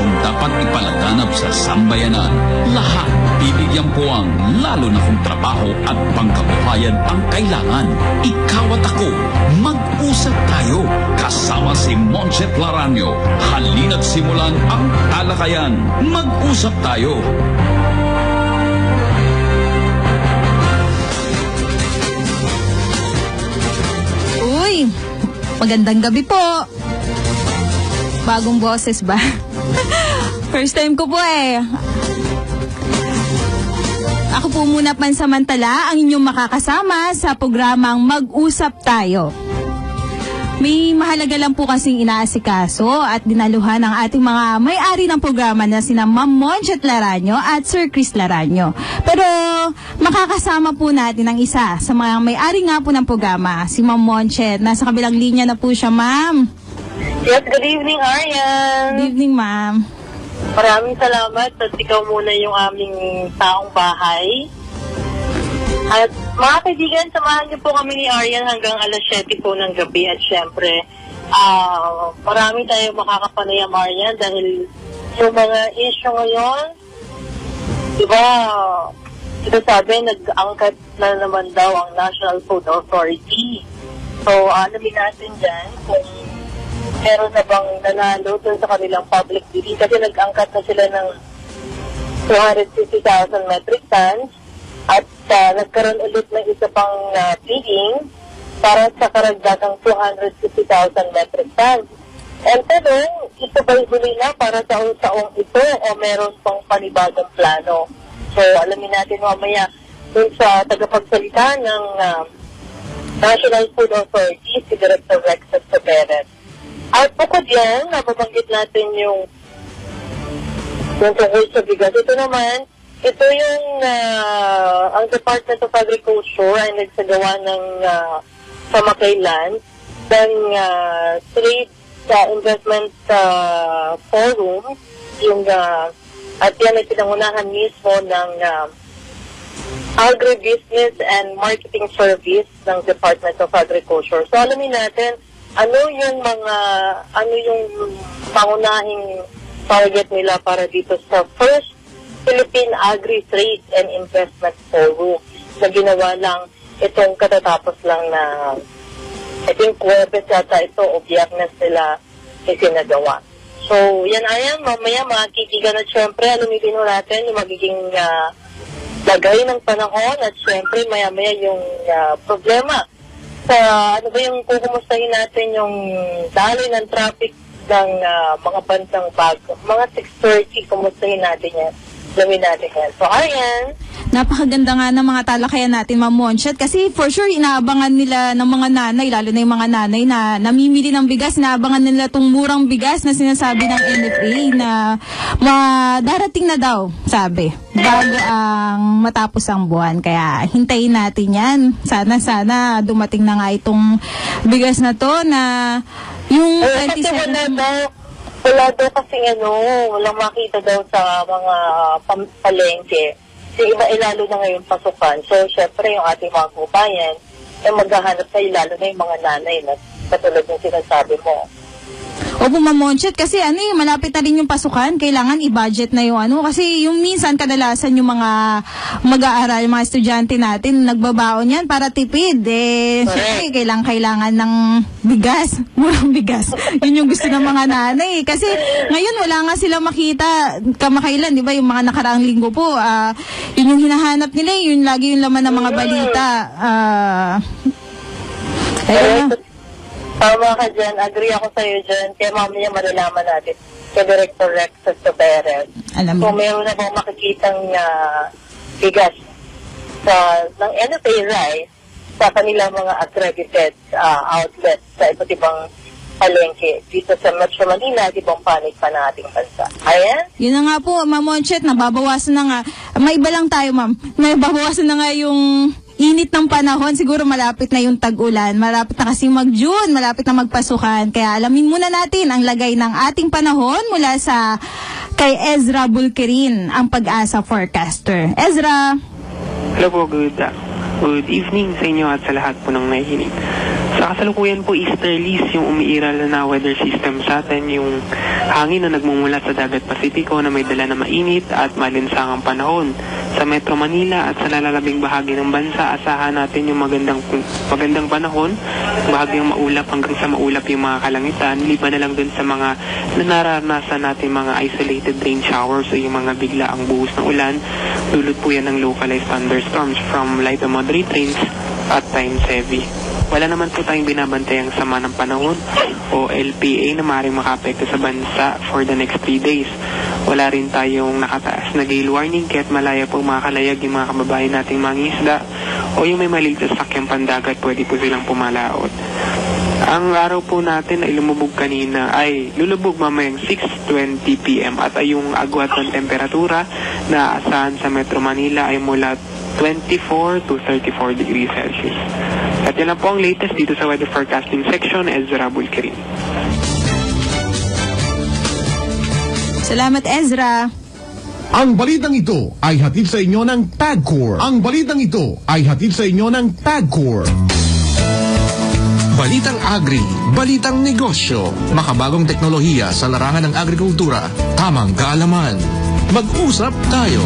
serbisong dapat ipalaganap sa sambayanan. Lahat bibigyan po ang lalo na kung trabaho at pangkabuhayan ang kailangan. Ikaw at ako, mag-usap tayo. Kasama si Monchet Laranio. Halina't simulan ang talakayan. Mag-usap tayo. Uy, magandang gabi po. Bagong boses ba? First time ko po eh. Ako po muna pansamantala ang inyong makakasama sa programang Mag-usap Tayo. May mahalaga lang po kasing inaasikaso at dinaluhan ng ating mga may-ari ng programa na sina Ma'am Monchet Laranio at Sir Chris Laranio. Pero makakasama po natin ang isa sa mga may-ari nga po ng programa, si Ma'am Monchet. Nasa kabilang linya na po siya, Ma'am. Yes, good evening, Arian. Good evening, Ma'am. Maraming salamat at ikaw muna yung aming taong bahay. At mga kaibigan, samahan niyo po kami ni Arian hanggang alas 7 po ng gabi. At syempre, marami tayong makakapanayam, Arian, dahil yung mga issue ngayon, di ba, sinasabi, nag-angkat na naman daw ang National Food Authority. So, alamin natin dyan kung meron na bang nanalo dun sa kanilang public bidding kasi nag-angkat na sila ng 250,000 metric tons at nagkaroon ulit ng isa pang bidding para sa karagdagang 250,000 metric tons. And then, ito ba'y huli na para sa taong ito o meron pang panibagong plano? So, alamin natin mamaya dun sa tagapagsalita ng National Food Authority, si Director Rex Perez. At bukod yan, nababanggit natin yung tungkol sa bigas. Ito naman, ito yung ang Department of Agriculture ay nagsagawa ng kamakailan ng Trade Investment Forum yung, at yan ay pinangunahan mismo ng Agribusiness and Marketing Service ng Department of Agriculture. So alamin natin ano yung pangunahing target nila para dito sa first Philippine Agri-Trade and Investment Forum na ginawa lang itong katatapos lang na I think Huwebes yata ito o Biyernes nila isinagawa. So yan ayan, mamaya mga kaibigan at syempre alumitin natin yung magiging lagay ng panahon at syempre maya-maya yung problema sa ano ba yung kukumustahin natin yung daloy ng traffic ng mga bansang bago. Mga 6:30, kumustahin natin yan. Lamin natin yan. So, ayan. Napakaganda nga ng mga talakayan natin, Ma'am Monchet, kasi for sure inaabangan nila ng mga nanay, lalo na yung mga nanay na namimili ng bigas, inaabangan nila itong murang bigas na sinasabi ng NFA na darating na daw, sabi, bago ang matapos ang buwan. Kaya hintayin natin yan. Sana dumating na nga itong bigas na to na yung 27... Wala daw kasi walang makita daw sa mga palengke. Kasi iba lalo na ngayon pasukan. So, syempre, yung ating mga kubayan, maghahanap tayo lalo na yung mga nanay na katulad ng sinasabi mo. Opo, Ma'am Monchet, kasi malapit na rin yung pasukan, kailangan i-budget na yung kasi yung minsan kadalasan yung mga mag-aaral, yung mga estudyante natin, nagbabaon yan para tipid, syempre, kailangan ng bigas, murang bigas. Yun yung gusto ng mga nanay. Kasi ngayon wala nga sila makita kamakailan, di ba, yung mga nakaraang linggo po, yun yung hinahanap nila, yun lagi yung laman ng mga balita. Tama ka dyan. Agree ako sa'yo dyan. Kaya mamaya malalaman natin kay Director Rex Perez. Kung meron na bang makikitang bigas ng NFA rice sa kanilang mga accredited outlets sa iba't ibang palengke dito sa Metro Manila, di bang panig pa ng ating bansa. Ayan? Yun na nga po, Ma'am Monchet, nababawasan na nga. May iba lang tayo, Ma'am. Nababawasan na nga yung init ng panahon, siguro malapit na yung tag-ulan, malapit na kasi mag-June, malapit na magpasukan. Kaya alamin muna natin ang lagay ng ating panahon mula sa kay Ezra Bulkerin, ang Pag-asa forecaster. Ezra! Hello po, good evening sa inyo at sa lahat po ng nakikinig. Sa kasalukuyan po, easterlies, yung umiiral na weather system sa atin, yung hangin na nagmumula sa dagat Pasipiko na may dala na mainit at malinsangang panahon. Sa Metro Manila at sa lalalabing bahagi ng bansa, asahan natin yung magandang panahon, bahagyang maulap hanggang sa maulap yung mga kalangitan, liban na lang dun sa mga nararanasan natin mga isolated rain showers o yung mga biglaang buhos ng ulan. Dulot po yan ng localized thunderstorms from light to moderate rains at times heavy. Wala naman po tayong binabantayang sama ng panahon o LPA na maaaring makaapekto sa bansa for the next 3 days. Wala rin tayong nakataas na gale warning kaya't malaya po makakalayag yung mga kababayan nating mangingisda o yung may maliit na sakyang pandagat, pwede po silang pumalaot. Ang araw po natin ay lumubog kanina ay lulubog mamayang 6:20 PM at ay yung agwat ng temperatura na asahan sa Metro Manila ay mula 24 to 34 degrees Celsius. At yan lang po ang latest dito sa weather forecasting section. Ezra Bulkirin. Salamat, Ezra. Ang balitang ito ay hatid sa inyo ng TagCore. Ang balitang ito ay hatid sa inyo ng TagCore. Balitang Agri, Balitang Negosyo, makabagong teknolohiya sa larangan ng agrikultura, tamang kaalaman. Mag-usap tayo.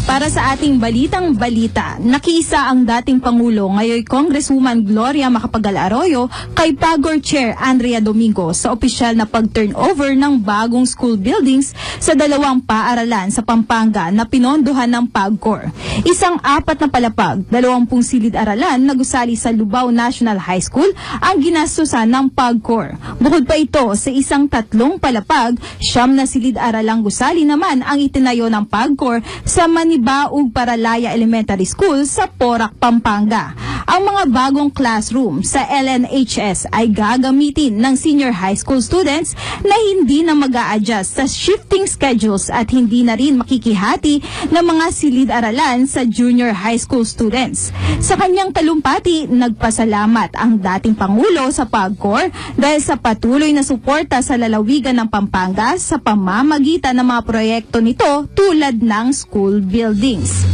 Para sa ating balitang balita, nakiisa ang dating Pangulo, ngayon Congresswoman Gloria Macapagal Arroyo, kay PAGCOR Chair Andrea Domingo sa opisyal na pag-turnover ng bagong school buildings sa 2 paaralan sa Pampanga na pinondohan ng PAGCOR. Isang 4 na palapag, 20 silid-aralan na gusali sa Lubao National High School ang ginastusan ng PAGCOR. Bukod pa ito sa isang 3 palapag, 9 na silid-aralang gusali naman ang itinayo ng PAGCOR sa Manibaog Paralaya Elementary School sa Porac, Pampanga. Ang mga bagong classroom sa LNHS ay gagamitin ng senior high school students na hindi na mag-a-adjust sa shifting schedules at hindi na rin makikihati ng mga silid-aralan sa junior high school students. Sa kanyang talumpati, nagpasalamat ang dating Pangulo sa PAGCOR dahil sa patuloy na suporta sa lalawigan ng Pampanga sa pamamagitan ng mga proyekto nito tulad ng school buildings.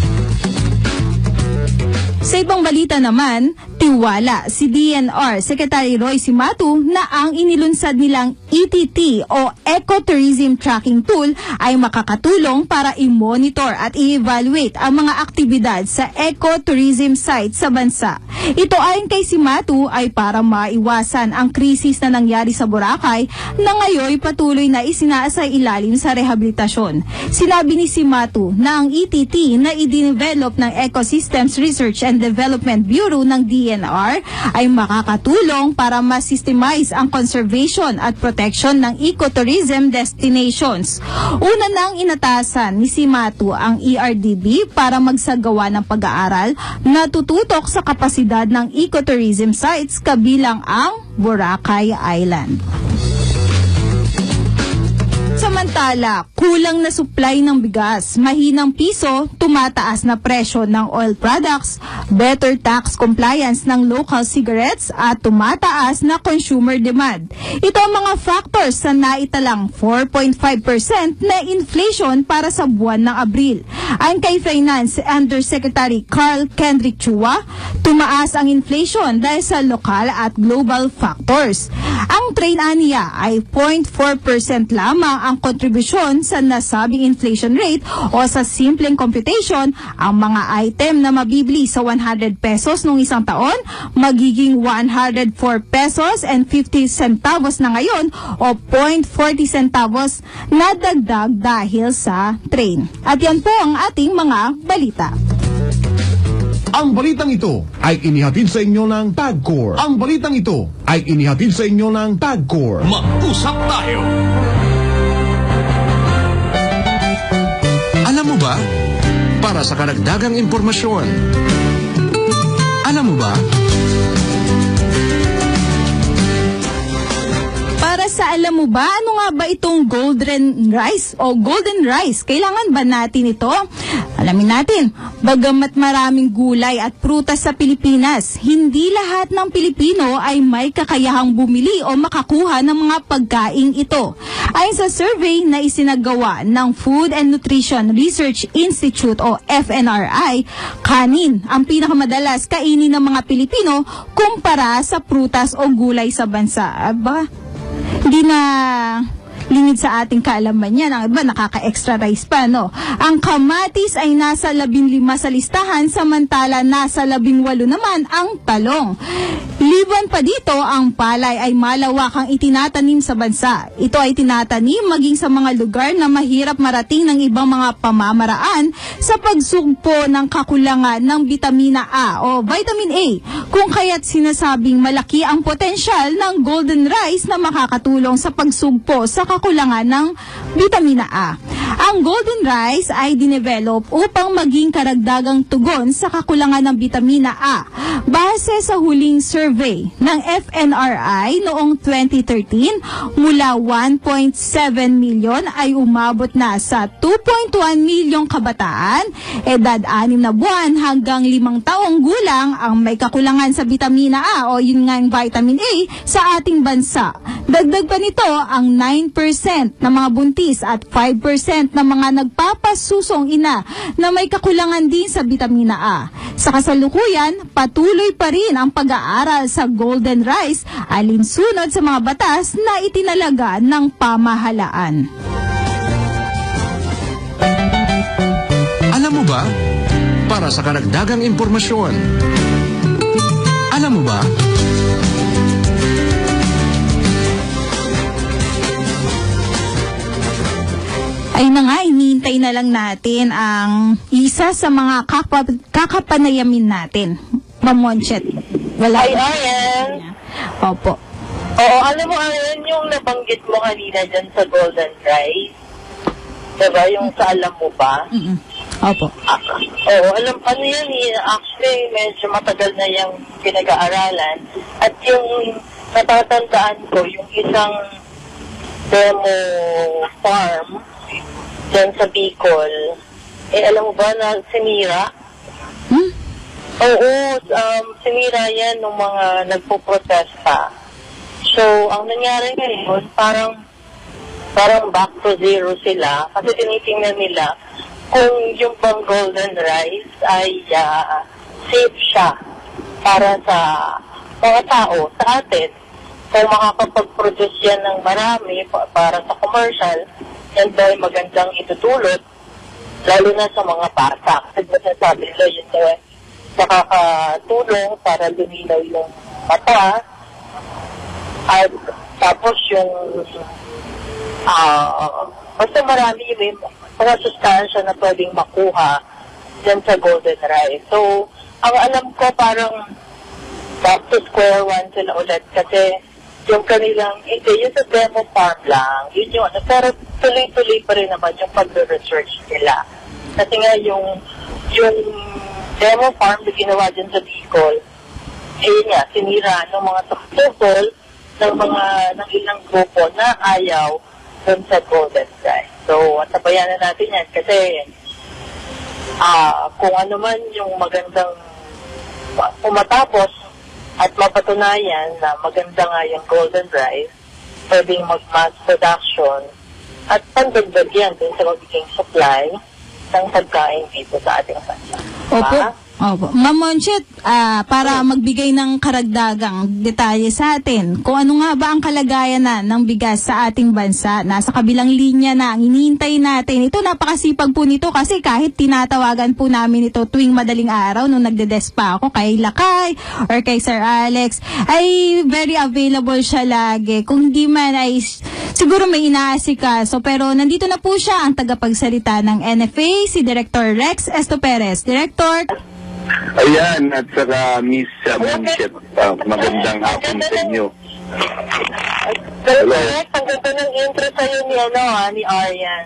Sa ibang balita naman, tiwala si DNR Secretary Roy Cimatu na ang inilunsad nilang ETT o Ecotourism Tracking Tool ay makakatulong para i-monitor at i-evaluate ang mga aktibidad sa ecotourism sites sa bansa. Ito ayon kay Cimatu ay para maiwasan ang krisis na nangyari sa Boracay na ngayon patuloy na isinaasay ilalim sa rehabilitasyon. Sinabi ni Cimatu na ang ETT na i-develop ng Ecosystems Research and Development Bureau ng DNR ay makakatulong para ma-systemize ang conservation at protection ng ecotourism destinations. Una nang inatasan ni Cimatu ang ERDB para magsagawa ng pag-aaral na tututok sa kapasidad ng ecotourism sites kabilang ang Boracay Island. Samantala, kulang na supply ng bigas, mahinang piso, tumataas na presyo ng oil products, better tax compliance ng local cigarettes at tumataas na consumer demand. Ito ang mga factors sa naitalang 4.5% na inflation para sa buwan ng Abril. Ayon kay Finance Undersecretary Carl Kendrick Chua, tumaas ang inflation dahil sa lokal at global factors. Ang trade aniya ay 0.4% lamang ang kontribusyon sa nasabing inflation rate o sa simpleng computation, ang mga item na mabibili sa 100 pesos noong isang taon, magiging 104 pesos and 50 centavos na ngayon o 0.40 centavos na dagdag dahil sa train. At yan po ang ating mga balita. Ang balitang ito ay inihatid sa inyo ng TagCore. Ang balitang ito ay inihatid sa inyo ng TagCore. Mag-usap tayo. Alam mo ba? Para sa karagdagang impormasyon. Alam mo ba? Para sa alam mo ba, ano nga ba itong golden rice o golden rice? Kailangan ba natin ito? Alamin natin, bagamat maraming gulay at prutas sa Pilipinas, hindi lahat ng Pilipino ay may kakayahang bumili o makakuha ng mga pagkaing ito. Ayon sa survey na isinagawa ng Food and Nutrition Research Institute o FNRI, kanin ang pinakamadalas kainin ng mga Pilipino kumpara sa prutas o gulay sa bansa. Aba, hindi na lingid sa ating kaalaman yan. Ang iba, nakaka-extra rice pa, no? Ang kamatis ay nasa 15 sa listahan, samantala nasa 18 naman ang talong. Liban pa dito, ang palay ay malawakang itinatanim sa bansa. Ito ay tinatanim maging sa mga lugar na mahirap marating ng ibang mga pamamaraan sa pagsugpo ng kakulangan ng vitamina A o vitamin A, kung kaya't sinasabing malaki ang potensyal ng golden rice na makakatulong sa pagsugpo sa kakulangan ng vitamina A. Ang golden rice ay dinevelop upang maging karagdagang tugon sa kakulangan ng vitamina A. Base sa huling survey ng FNRI noong 2013, mula 1.7 milyon ay umabot na sa 2.1 milyong kabataan, edad 6 na buwan hanggang 5 taong gulang ang may kakulangan sa vitamina A o yun nga yung vitamin A sa ating bansa. Dagdag pa nito ang 9% ng mga buntis at 5% ng mga nagpapasusong ina na may kakulangan din sa vitamina A. Sa kasalukuyan, patuloy pa rin ang pag-aaral sa golden rice alinsunod sa mga batas na itinalaga ng pamahalaan. Alam mo ba? Para sa karagdagang impormasyon. Alam mo ba? Ay na nga, hinihintay na lang natin ang isa sa mga kakapanayamin natin. Ma'am Monchet. Wala. Ay, Ayan. Opo. Oo, alam mo, Ayan, yung nabanggit mo kanina dyan sa golden rice. Diba? Yung sa alam mo ba? Opo. Oo, ano yan eh. Actually, medyo matagal na yung pinag-aaralan. At yung natatandaan ko, yung isang demo farm dyan sa Bicol, alam mo ba na sinira? Oo, sinira yan ng mga nagpo-protesta. So, ang nangyari ngayon, parang back to zero sila kasi tinitingnan nila kung yung pang golden rice ay safe siya para sa mga tao, sa atin. Kung makakapag-produce yan ng marami para sa commercial, yan ba ay magandang itutulot, lalo na sa mga bata. Kasi sabi nila yun nakakatulong para luminaw yung mata, at tapos yung basta marami yung mga sustansya na pwedeng makuha dyan sa golden rice. So, ang alam ko parang back to square one sila ulit kasi yung kanilang, yun sa demo farm lang, yun yung pero tuloy-tuloy pa rin naman yung pag-research nila. Kasi nga yung demo farm na ginawa dyan sa Bicol, yun nga, sinira ng mga tukol ng ilang grupo na ayaw dun sa golden rice. So, tabayanan natin yan kasi kung ano man yung magandang pumatapos at mapatunayan na maganda nga yung golden rice, pwedeng mag-mass production at pandagdag yan din sa magiging supply ng pagkain dito sa ating bansa. Opo. Opo. Ma'am Monchet, para magbigay ng karagdagang detalye sa atin, kung ano nga ba ang kalagayan na ng bigas sa ating bansa, nasa kabilang linya na ang hinihintay natin. Ito, napakasipag po nito kasi kahit tinatawagan po namin ito tuwing madaling araw nung nagde-desk pa ako kay Lakay or kay Sir Alex, ay very available siya lagi. Kung hindi man ay siguro may inaasikaso, pero nandito na po siya ang tagapagsalita ng NFA, si Director Rex Estoperez. Director. Ayan, at saka Miss Monchet, magandang hapon sa inyo. Hello. Ang ganda ng intro sa'yo ni Aryan.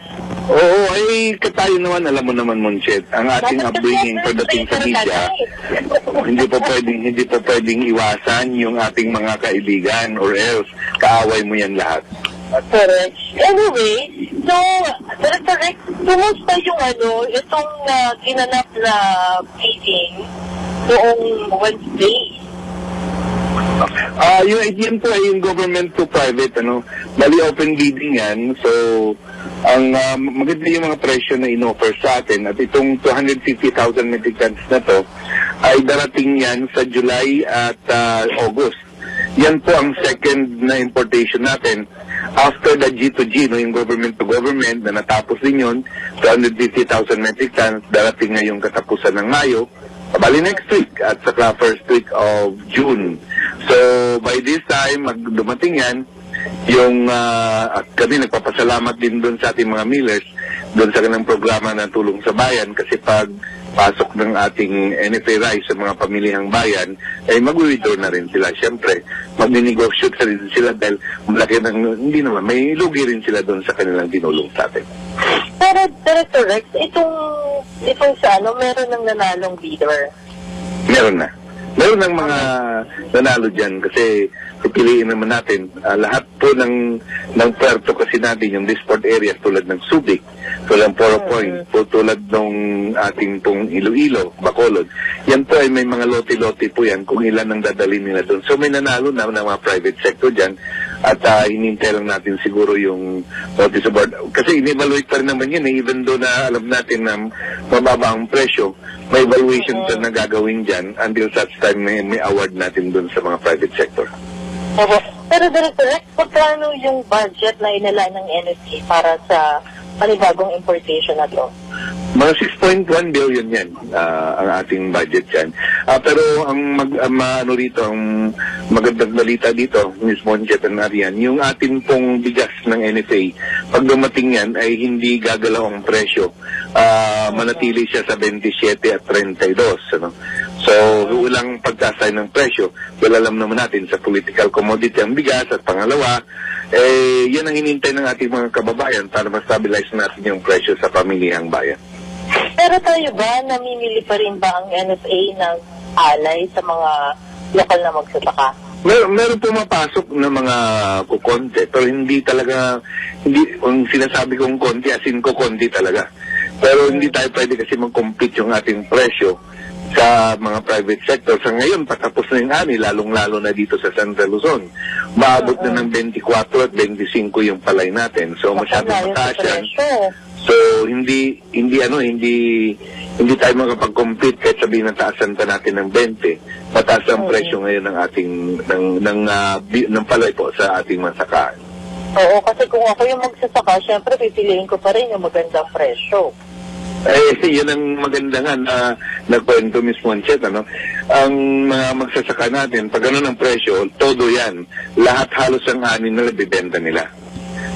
Oo, ay katayo naman, alam mo naman Monchet, ang ating upbringing pagdating sa media, hindi po pwedeng iwasan yung ating mga kaibigan or else kaaway mo yan lahat. Correct. Anyway, So, Director Rex, kumusta yung itong ginanap na meeting noong Wednesday? Yung ATM po ay yung government to private, bali open bidding yan. So, ang maganda yung mga presyo na in-offer sa atin at itong 250,000 metric tons na to ay darating yan sa July at August. Yan po ang second na importation natin. After the G2G, yung government to government na natapos din yun, 250,000 metric tons, darating na yung katapusan ng Mayo, bali next week at saka first week of June. So, by this time, dumating yan, yung kami nagpapasalamat din doon sa ating mga millers, doon sa kanang programa na tulong sa bayan, kasi pag pasok ng ating NFA rice sa mga pamilihang bayan, ay mag-withdraw na rin sila. Siyempre, mag-negotiate na rin sila dahil malaki hindi naman, may lugi rin sila doon sa kanilang tinulong sa atin. Pero, Director Rex, itong sa meron ng nanalong bidder? Meron na. Meron ng mga nanalo dyan kasi pipiliin naman natin lahat po ng puerto kasi natin, yung disport areas tulad ng Subic, tulad ng Poro Point, po tulad ng ating pong Iloilo, Bacolod. Yan po ay may mga lote-lote po yan kung ilan ang dadalhin nila doon. So may nanalo na ng mga private sector dyan at hinintay lang natin siguro yung notice of award. Kasi in-evaluate pa rin naman yun even though na alam natin na mababa ang presyo, may evaluation pa na gagawin dyan until such time may award natin doon sa mga private sector. Pero Director Rex, paano yung budget na inala ng NFA para sa panibagong importation na to? Mga 6.1 billion yan ang ating budget yan. Pero ang magandang balita dito, Ms. Monjet and Arian, yung ating pong bigas ng NFA, pag dumating yan ay hindi gagalaw ang presyo. Manatili siya sa 27 at 32. So, walang pagkasay ng presyo. Well, alam naman natin sa political commodity ang bigas at pangalawa, yan ang hinintay ng ating mga kababayan para ma-stabilize natin yung presyo sa pamilihang bayan. Pero tayo ba, namimili pa rin ba ang NFA ng alay sa mga lokal na magsasaka? Meron pumapasok na mga kukonti, pero hindi talaga, kung sinasabi kong konti, asin ko konti talaga. Pero hindi tayo pwede kasi mag-compete yung ating presyo sa mga private sector. Sa ngayon, patapos na yung ani, lalong-lalo na dito sa Central Luzon. Maabot na ng 24 at 25 yung palay natin. So, masyadong mataas yan. So, hindi tayo makapag-compete kahit sabihin na taasan pa natin ng 20. Mataas ang presyo ngayon ng ating ng palay po sa ating masakaan. Oo, kasi kung ako yung magsasaka, syempre pipiliin ko pa rin yung magandang presyo. Yun ang maganda nga na nagkwento Ms. Monchet, ang mga magsasaka natin, pag ang presyo, todo yan. Lahat halos ang anin nila, bibenta nila.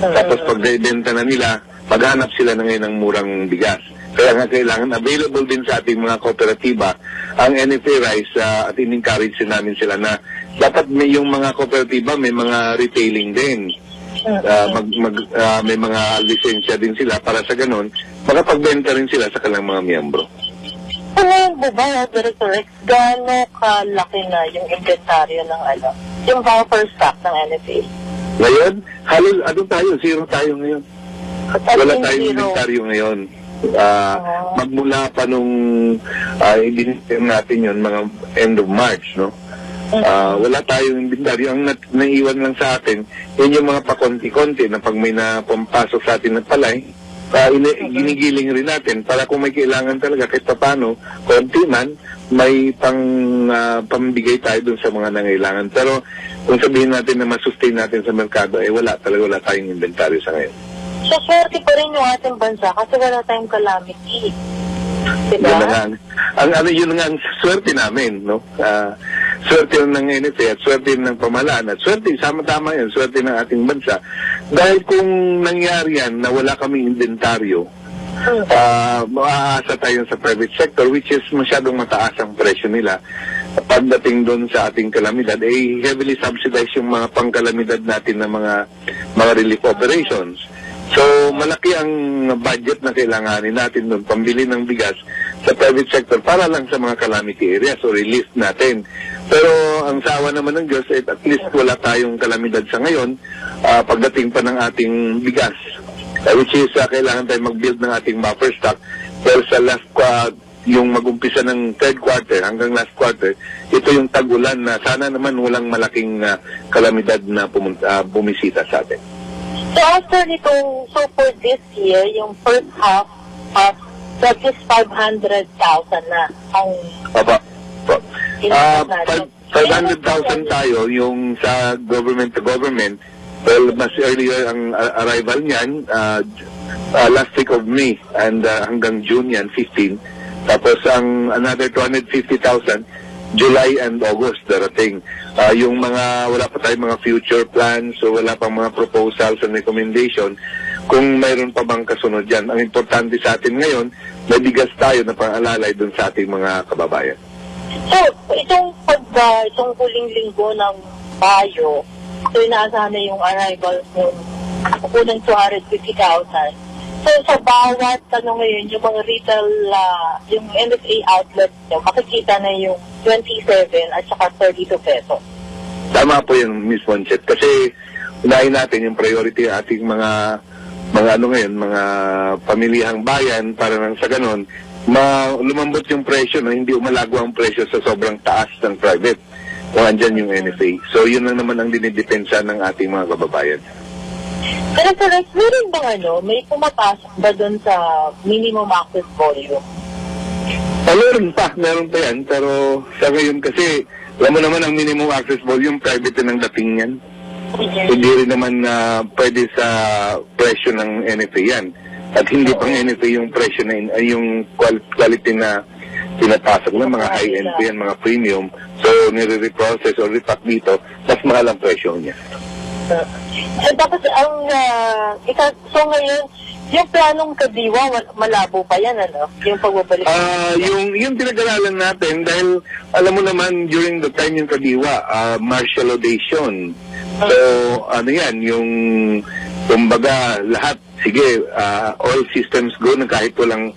Tapos pag bibenta na nila, maghanap sila na ngayon ng murang bigas. Kaya nga kailangan available din sa ating mga kooperatiba ang NFA rice at in-encourage namin sila na dapat yung mga kooperatiba may mga retailing din. May mga lisensya din sila para sa ganun, makapagbenta rin sila sa kanilang mga miyembro. Ngayon po ba, Director Rex, gaano kalaki na yung inventaryo ng yung buffer stock ng NFA? Ngayon, halos zero tayo ngayon. Wala tayong inventaryo ngayon. Magmula pa nung i-discern natin yun, mga end of March, no? Wala tayong inventaryo. Ang naiwan lang sa atin, yun yung mga pakonti-konti na pag may napampasok sa atin ng palay, ginigiling rin natin para kung may kailangan talaga kahit paano, konti man, may pambigay tayo dun sa mga nangailangan. Pero kung sabihin natin na masustain natin sa merkado, wala tayong inventaryo sa ngayon. So, swerte pa rin yung ating bansa kasi wala tayong calamity. Diba? Yun nga ang swerte namin, no? Swerte ng NFA at swerte ng pamahalaan at swerte, sama-tama yun, swerte ng ating bansa. Dahil kung nangyari yan na wala kaming inventaryo, maaasa tayo sa private sector which is masyadong mataas ang presyo nila. Pagdating doon sa ating kalamidad, heavily subsidized yung mga pangkalamidad natin na mga relief operations. So, malaki ang budget na kailanganin natin doon, pambili ng bigas sa private sector para lang sa mga calamity areas o relief natin. Pero ang sawa naman ng Diyos, at least wala tayong kalamidad sa ngayon pagdating pa ng ating bigas. which is kailangan tayo mag-build ng ating buffer stock. Pero sa last yung mag-umpisa ng third quarter hanggang last quarter, ito yung tag-ulan na sana naman walang malaking kalamidad na bumisita sa atin. So after nitong, so for this year, yung first half, that is 500,000 na ang... Papa. 500,000 tayo yung sa government to government. Well, mas earlier ang arrival niyan, last week of May and hanggang June yan, 15. Tapos ang another 250,000, July and August darating. Yung mga, wala pa tayong mga future plans, so wala pang mga proposals and recommendation. Kung mayroon pa bang kasunod yan, ang importante sa atin ngayon, may bigas tayo na pang-alalay dun sa ating mga kababayan. So, itong huling linggo ng Mayo, so inaasahan na yung arrival ng kukulang 250,000. So, sa bawat, ngayon, yung mga retail, yung NFA outlet nyo, makikita na yung 27 at saka 32 pesos. Tama po yung Ms. Monchet. Kasi, unahin natin yung priority ating mga pamilihang bayan para nang sa ganon, lumambot yung presyo na hindi umalago ang presyo sa sobrang taas ng private. Kung andyan yung NFA. So, yun lang naman ang dinidepensa ng ating mga kababayan. Pero correct, meron bang may pumapasok ba doon sa minimum access volume? Meron pa yan. Pero sa ngayon kasi, alam mo naman ang minimum access volume, private din ang dating yan. Hindi rin naman pwede sa presyo ng NFA yan. At hindi pang NFA yung presyo na yung quality na pinapasok ng mga high-end pa yan, mga premium. So, nire-reprocess or repack dito, mas mahal ang presyo niya. Tapos so ngayon, yung planong Kadiwa, malabo pa yan, yung pagbabalik? Yung pinag-aralan natin, dahil alam mo naman, during the time yung Kadiwa, martial laudation. So, yung, kumbaga, lahat, sige, all systems go na kahit walang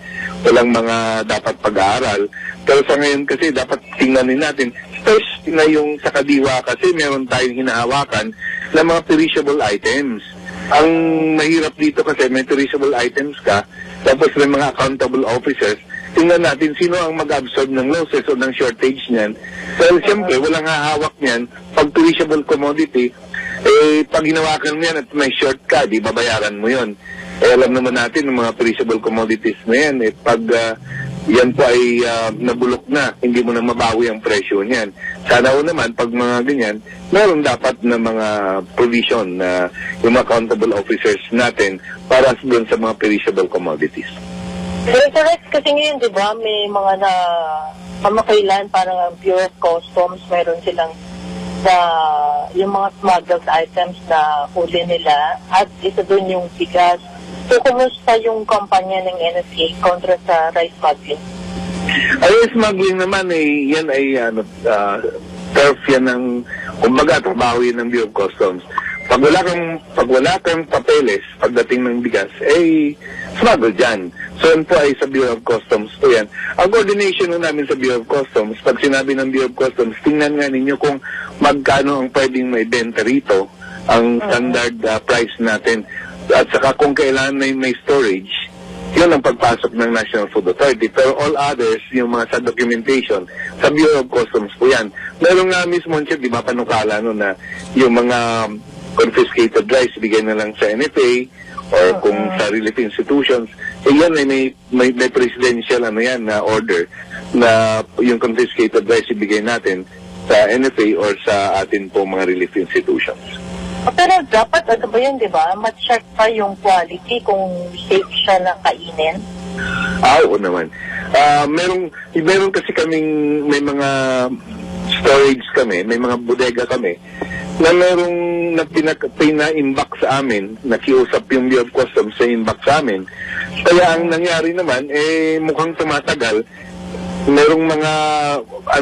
mga dapat pag-aaral. Pero sa ngayon kasi, dapat tingnan natin, first na yung sa Kadiwa kasi meron tayong hinahawakan na mga perishable items. Ang mahirap dito kasi may perishable items ka, tapos may mga accountable officers. Tingnan natin sino ang mag-absorb ng losses o ng shortage niyan. Dahil siyempre, walang hahawak niyan. Pag perishable commodity, pag hinawakan mo yan at may short ka, di babayaran mo yon. Alam naman natin ng mga perishable commodities na yan, pag yan po ay nabulok na, hindi mo na mabawi ang presyo niyan. Sana o naman, pag mga ganyan, meron dapat na mga provision na yung accountable officers natin para doon sa mga perishable commodities. Correct, kasi ngayon, di ba, may mga kamakailan, parang ang Bureau of Customs, meron silang yung mga smuggled items na huli nila, at isa doon yung bigas. So, kumusta yung kampanya ng NFA kontra sa rice smuggling? Rice smuggling naman yan ay turf yan ng, kumbaga, trabaho yan ng Bureau of Customs. Pag wala kang papeles pagdating ng bigas, smuggle dyan. So, yun po ay sa Bureau of Customs po yan. Ang coordination namin sa Bureau of Customs, pag sinabi ng Bureau of Customs, tingnan nga ninyo kung magkano ang pwedeng may benta rito, ang standard price natin. At saka kung kailangan may storage, yun ang pagpasok ng National Food Authority. Pero all others, yung mga sa documentation, sa Bureau of Customs po yan. Meron nga mismo, di ba, panukala na yung mga confiscated rice, bigay na lang sa NFA, or kung sa relief institutions, yan ay may presidential na order na yung confiscated rice ibigay natin sa NFA or sa atin po mga relief institutions. Pero dapat, ba yun, di ba? Ma-check pa yung quality kung safe siya na kainin? Oo naman. Meron kasi kaming, may mga storage kami, may mga bodega kami, na merong pina-imbak sa amin, nakiusap yung Bureau of Customs sa imbak sa amin. Kaya ang nangyari naman, mukhang tumatagal, merong mga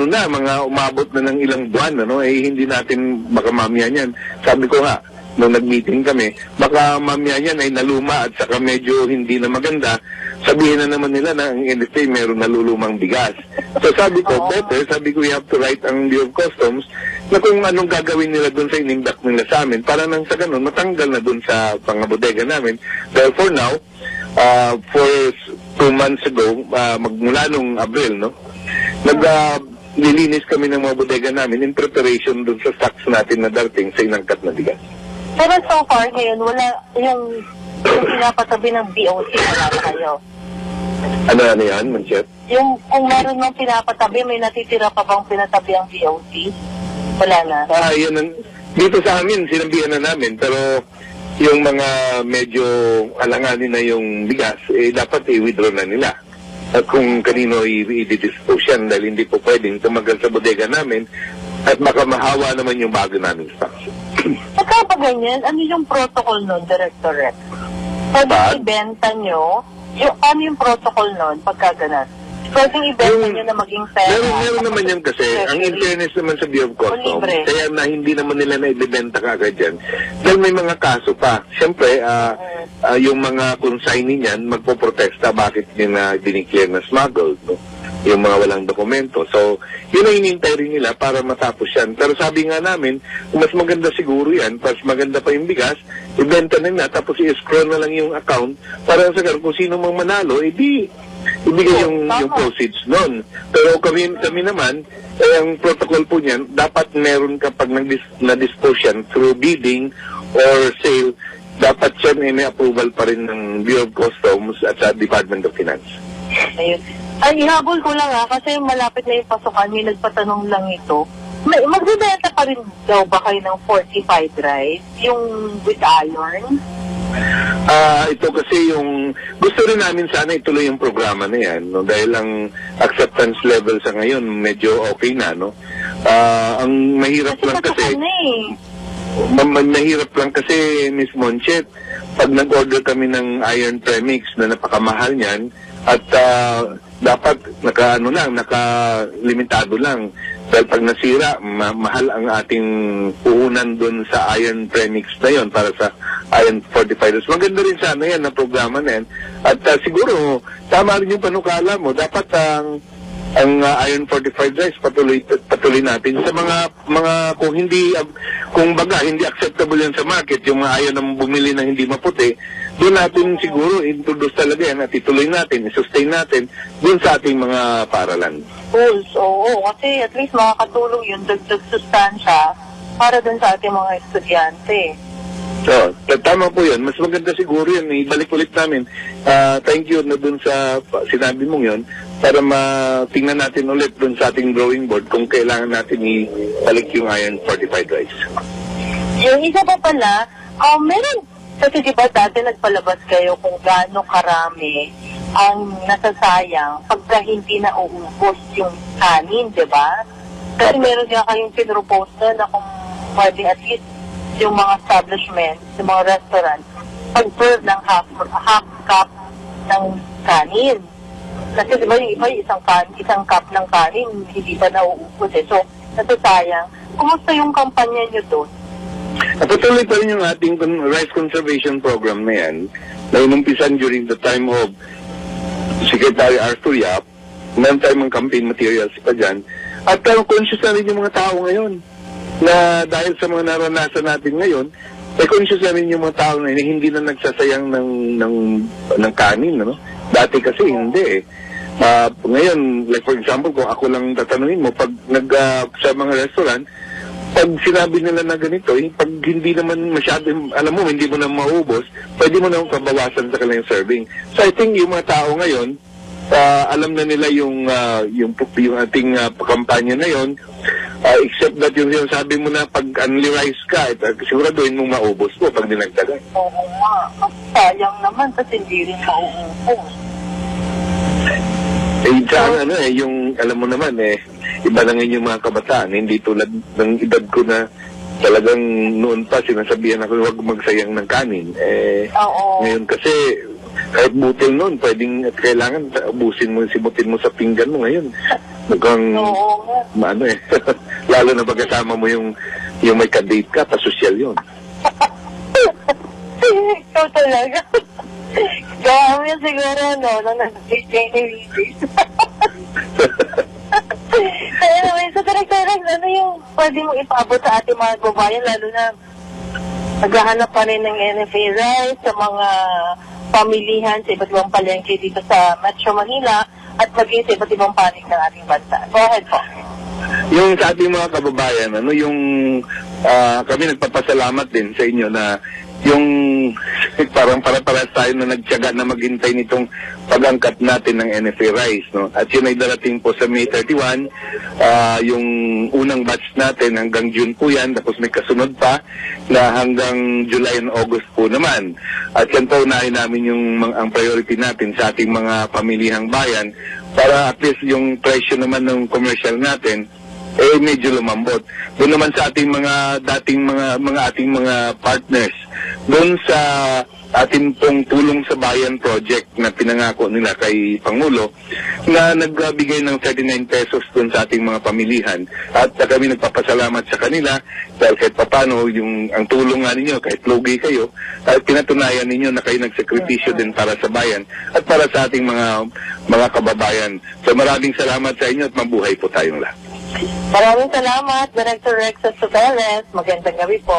mga umabot na ng ilang buwan, hindi natin baka mamaya niyan. Sabi ko nga, nung nag-meeting kami, baka mamaya niyan ay naluma at saka medyo hindi na maganda. Sabihin na naman nila na ang NFA meron nalulumang bigas. So sabi ko, we have to write ang Bureau of Customs na kung anong gagawin nila doon sa inimbak nila sa amin para nang sa ganun matanggal na doon sa pangabodega namin. Dahil for now, for 2 months ago, magmula nung Abril, no, nilinis kami ng mga bodega namin in preparation doon sa stocks natin na darating sa inangkat na bigas. Pero so far ngayon, wala yung pinapatabi ng BOC, wala na kayo. Ano yan, Manchep? Yung kung meron ng pinapatabi, may natitira pa bang pinatabi ang BOC? Wala na. Yun dito sa amin, sinabihan na namin, pero yung mga medyo alanganin na yung bigas, dapat i-withdraw na nila. At kung kanino i-dispose yan dahil hindi po pwedeng tumagal sa bodega namin at makamahawa naman yung bago namin stocks. Pagka pa ganyan, ano yung protocol nun, Director Rex? Pwede ibenta nyo, ano yung protocol nun pagka ganun? Pwede ibenta nyo na maging pera. Meron naman yan kasi, ang in fairness naman sa Bureau of Customs, kaya na hindi naman nila na-ibibenta kagad yan. Dahil may mga kaso pa. Siyempre, yung mga consignee niyan, magpoprotesta bakit yun na diniclare na smuggled, no? Yung mga walang dokumento. So, yun ang inintay rin nila para matapos yan. Pero sabi nga namin, mas maganda siguro yan, mas maganda pa yung bigas, ibenta nila, tapos i-scroll na lang yung account para sa kung sino mang manalo, ibigay yung proceeds nun. Pero kami naman, ang protocol po niyan, dapat meron kapag na-dispose yan through bidding or sale, dapat yan may approval pa rin ng Bureau of Customs at sa Department of Finance. Ayun. Ay, ihabol ko lang kasi malapit na yung pasukan, may nagpatanong lang ito. Magbibenta pa rin daw ba kayo ng 45 rice? Yung with iron? Ito kasi yung gusto rin namin sana ituloy yung programa na yan, no? Dahil ang acceptance level sa ngayon medyo okay na, no? Ang mahirap lang kasi mahirap lang kasi Miss Monchet, pag nag-order kami ng iron premix na napakamahal niyan at dapat nakalimitado lang. Dahil pag nasira, mahal ang ating puhunan doon sa iron premix na yon para sa iron fortifiers. Maganda rin sana yan na programa na yan. At siguro, tama rin yung panukala mo. Dapat ang iron fortified rice patuloy natin sa mga kung baga hindi acceptable yan sa market, yung mga ayaw na bumili na hindi maputi, doon natin siguro introduce talaga yan at ituloy natin, i-sustain natin doon sa ating mga paaralan. Oo, kasi at least makakatulong yung dagdag sustansya para doon sa ating mga estudyante. So, tama po yun. Mas maganda siguro yun. Ibalik ulit namin. Thank you na dun sa sinabi mong yun para tingnan natin ulit dun sa ating drawing board kung kailangan natin ibalik yung iron fortified rice. Yung isa pa pala, meron, kasi diba dati nagpalabas kayo kung gaano karami ang nasasayang pagka hindi na uubos yung kanin, diba? Kasi meron nga kayong pinropose na kung pwede at least yung mga establishment, yung mga restaurant, pag-serve ng half cup ng kanin. Kasi di ba yung iba, isang cup ng kanin, hindi pa nauubos eh. So, nasasayang. Kumusta yung kampanya nyo doon? Patuloy pa rin yung ating rice conservation program na yan, na inumpisan during the time of Secretary Arthur Yap. Meron tayong mga campaign materials pa dyan. At conscious na rin yung mga tao ngayon na dahil sa mga naranasan natin ngayon, conscious na rin yung mga tao na hindi na nagsasayang ng kanin, no? Dati kasi hindi eh. Ngayon, like for example, kung ako lang tatanungin mo, pag sa mga restaurant, pag sinabi nila na ganito, pag hindi naman masyado, alam mo, hindi mo na maubos, pwede mo na pabawasan sa kanilang serving. So I think yung mga tao ngayon, alam na nila yung ating kampanya na yon, except that yung sabi mo na pag unli rice ka, siguraduhin mong maubos mo pag dinagdagan. Oo nga. Sayang naman kasi hindi rin mauubos. Yung alam mo naman iba na ngayon yung mga kabataan, hindi tulad ng edad ko na talagang noon pa sinasabihan ako huwag magsayang ng kanin. Ngayon kasi kahit butil noon, kailangan ubusin mo, simutin mo sa pinggan mo ngayon. Mukhang, lalo na pagkasama mo yung may kadate ka, pasosyal yun. Ikaw talaga. Gawin mo siguro, nung nag-date kayo ni Willis. Anyway, so Director Rex, ano yung pwede mong ipaabot sa ating mga kababayan, lalo na naghahanap pa rin ng NFA rice sa mga pamilihan sa iba't ibang palengke dito sa Metro Manila at maging sa iba't ibang panig ng ating bansa. Go ahead po. Yung sa ating mga kababayan, kami nagpapasalamat din sa inyo na yung parang para-paras tayo na nagtiyaga na maghintay nitong pag-angkat natin ng NFA rice, no? At yun ay darating po sa May 31, yung unang batch natin hanggang June po yan, tapos may kasunod pa na hanggang July and August po naman. At yan po unahin namin ang priority natin sa ating mga pamilihang bayan para at least yung presyo naman ng commercial natin medyo lumambot. Doon naman sa ating mga ating mga partners, doon sa ating pong tulong sa bayan project na pinangako nila kay Pangulo na nagbigay ng 39 pesos doon sa ating mga pamilihan. At kami nagpapasalamat sa kanila dahil kahit papano ang tulong nga ninyo, kahit lugi kayo, at pinatunayan ninyo na kayo nagsakripisyo din para sa bayan at para sa ating mga kababayan. So maraming salamat sa inyo at mabuhay po tayong lahat. Maraming salamat, Director Rexas Perez. Magandang gabi po.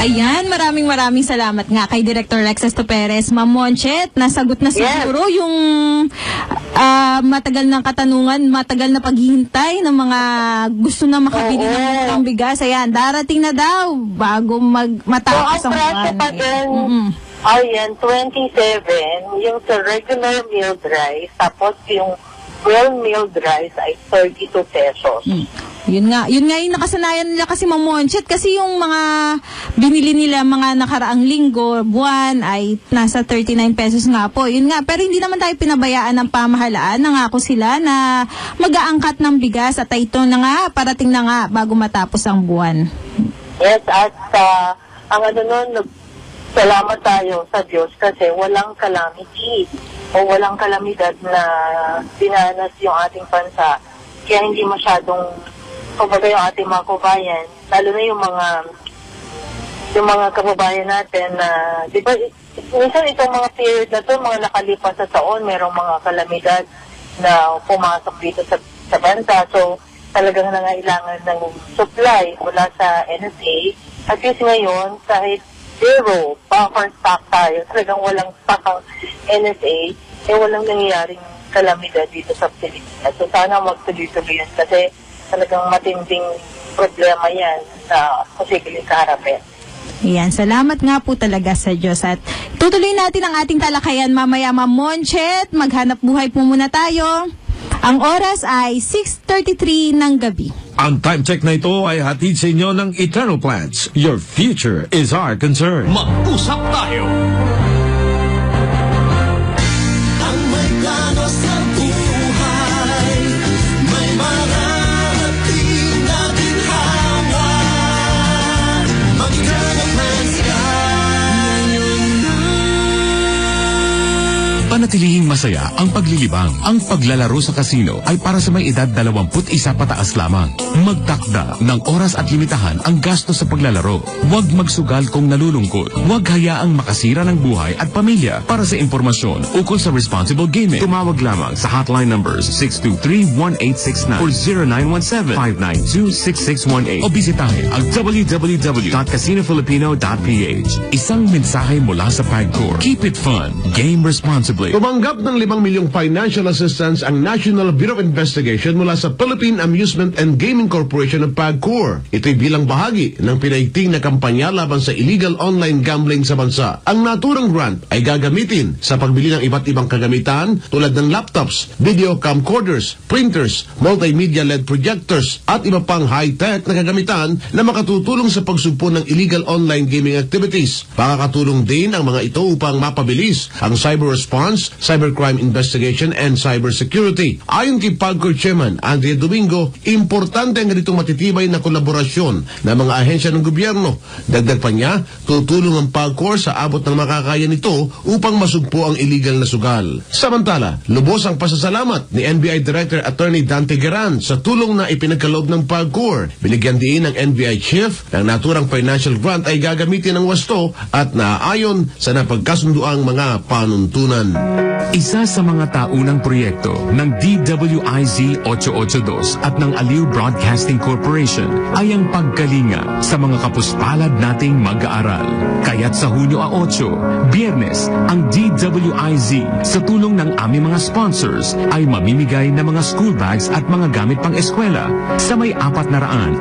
Ayan, maraming salamat nga kay Director Rexas Perez. Ma'am Monchet, nasagot na siguro yung matagal ng katanungan, matagal na paghihintay ng mga gusto na makabili ng bigas. Ayan, darating na daw bago matapos ang buwan. Ayan, 27, yung sa regular milled rice, tapos yung well milled rice ay 32 pesos. Yun nga yung nakasanayan nila kasi Ma'am Monchet, kasi yung mga binili nila mga nakaraang linggo, buwan ay nasa 39 pesos nga po. Yun nga, pero hindi naman tayo pinabayaan ng pamahalaan. Nangako sila na mag-aangkat ng bigas at ito na nga, parating na nga bago matapos ang buwan. Yes, at ang salamat tayo sa Diyos kasi walang calamity o walang kalamidad na dinanas yung ating bansa. Kaya hindi masyadong kumbaga yung ating mga kababayan, lalo na yung mga kababayan natin na, di ba, minsan itong mga period na to, mga nakalipas sa taon, merong mga kalamidad na pumasok dito sa bansa. So, talagang nangailangan ng supply mula sa NFA. At least ngayon, kahit zero buffer stock tayo, talagang walang stock ang NFA, walang nangyayaring kalamidad dito sa Pilipinas. So sana magtuloy-tuloy yan kasi talagang matinding problema yan na posibleng kaharapin. Ayan, salamat nga po talaga sa Diyos. At tutuloy natin ang ating talakayan mamaya, Ma'am Monchet. Maghanap buhay po muna tayo. Ang oras ay 6:33 ng gabi. Ang time check na ito ay hatid sa inyo ng Eternal Plants. Your future is our concern. Mag-usap tayo. Ang may plano sa buhay, may mararating natin hangad. Mag-Eternal Plants ka ngayon na. Panatilihing masaya ang paglilibang. Ang paglalaro sa kasino ay para sa may edad 21 pataas lamang. Magtakda ng oras at limitahan ang gasto sa paglalaro. Huwag magsugal kung nalulungkot. Huwag hayaang makasira ng buhay at pamilya. Para sa impormasyon ukol sa responsible gaming, tumawag lamang sa hotline numbers 623-1869 or 0917-592-6618 o bisitahin ang www.casinofilipino.ph. Isang mensahe mula sa PAGCOR. Keep it fun. Game responsibly. Tumanggap ng 5 milyong financial assistance ang National Bureau of Investigation mula sa Philippine Amusement and Gaming Corporation of PAGCOR. Ito'y bilang bahagi ng pinaigting na kampanya laban sa illegal online gambling sa bansa. Ang naturang grant ay gagamitin sa pagbili ng iba't ibang kagamitan tulad ng laptops, video camcorders, printers, multimedia LED projectors at iba pang high-tech na kagamitan na makatutulong sa pagsugpo ng illegal online gaming activities. Makakatulong din ang mga ito upang mapabilis ang cyber response, cybercrime investigation, and cybersecurity. Ayon kay PAGCOR Chairman Andrea Domingo, importante ang ganitong matitibay na kolaborasyon ng mga ahensya ng gobyerno. Dagdag pa niya, tutulong ang PAGCOR sa abot ng makakaya nito upang masugpo ang illegal na sugal. Samantala, lubos ang pasasalamat ni NBI Director Attorney Dante Geran sa tulong na ipinagkaloob ng PAGCOR. Binigyan din ng NBI Chief ng naturang financial grant ay gagamitin ng wasto at naaayon sa napagkasunduang mga panuntunan. Isa sa mga taunang proyekto ng DWIZ 882 at ng Aliw Broadcasting Corporation ay ang pagkalinga sa mga kapuspalad nating mag-aaral. Kaya't sa Hunyo 8, Biyernes, ang DWIZ sa tulong ng aming mga sponsors ay mamimigay ng mga school bags at mga gamit pang eskwela sa may 450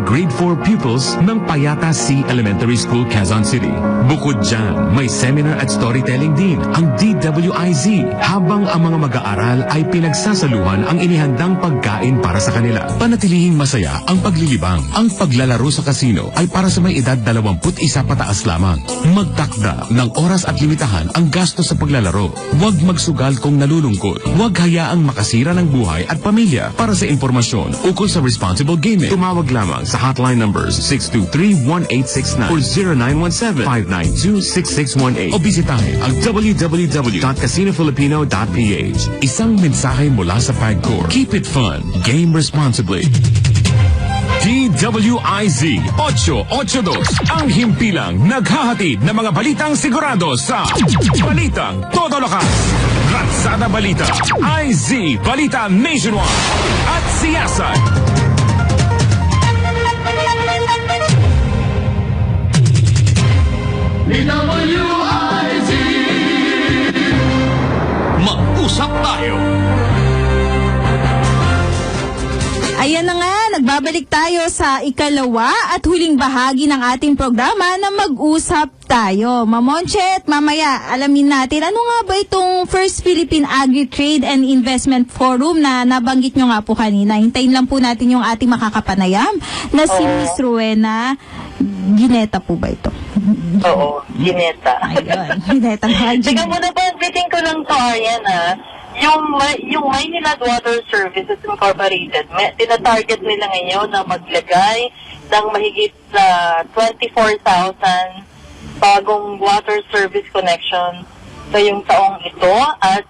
grade 4 pupils ng Payata C Elementary School, Quezon City. Bukod dyan, may seminar at storytelling din ang DWIZ habang ang mga mag-aaral ay pinagsasaluhan ang inihandang pagkain para sa kanila. Panatilihing masaya ang paglilibang. Ang paglalaro sa kasino ay para sa may edad 21 pataas lamang. Magtakda ng oras at limitahan ang gasto sa paglalaro. Huwag magsugal kung nalulungkot. Huwag hayaang makasira ng buhay at pamilya. Para sa impormasyon ukol sa responsible gaming, tumawag lamang sa hotline numbers 623-1869 or 0917-592-6618 o bisitahin ang www.casinofilipino.ph. Isang mensahe mula sa PAGCOR. Keep it fun. Game responsibly. DWIZ 882 ang himpilang naghahatid ng mga balitang sigurado sa Balitang Todo Lakas, Ratsada Balita, IZ Balita Nationwide at Siyasat. DWIZ. Mag-usap tayo. Ayan na nga, nagbabalik tayo sa ikalawa at huling bahagi ng ating programa na mag-usap tayo. Mamonchet, mamaya alamin natin ano nga ba itong First Philippine Agri-Trade and Investment Forum na nabanggit nyo nga po kanina. Hintayin lang po natin yung ating makakapanayam na si Miss Rowena Gineta po ba ito? Oo, Gineta. Ayun, Gineta. Sige muna ba, bitin ko lang to, Arian, yung Maynilad Water Services Incorporated, tinatarget nila ngayon na maglagay ng mahigit sa 24,000 bagong water service connection sa yung taong ito at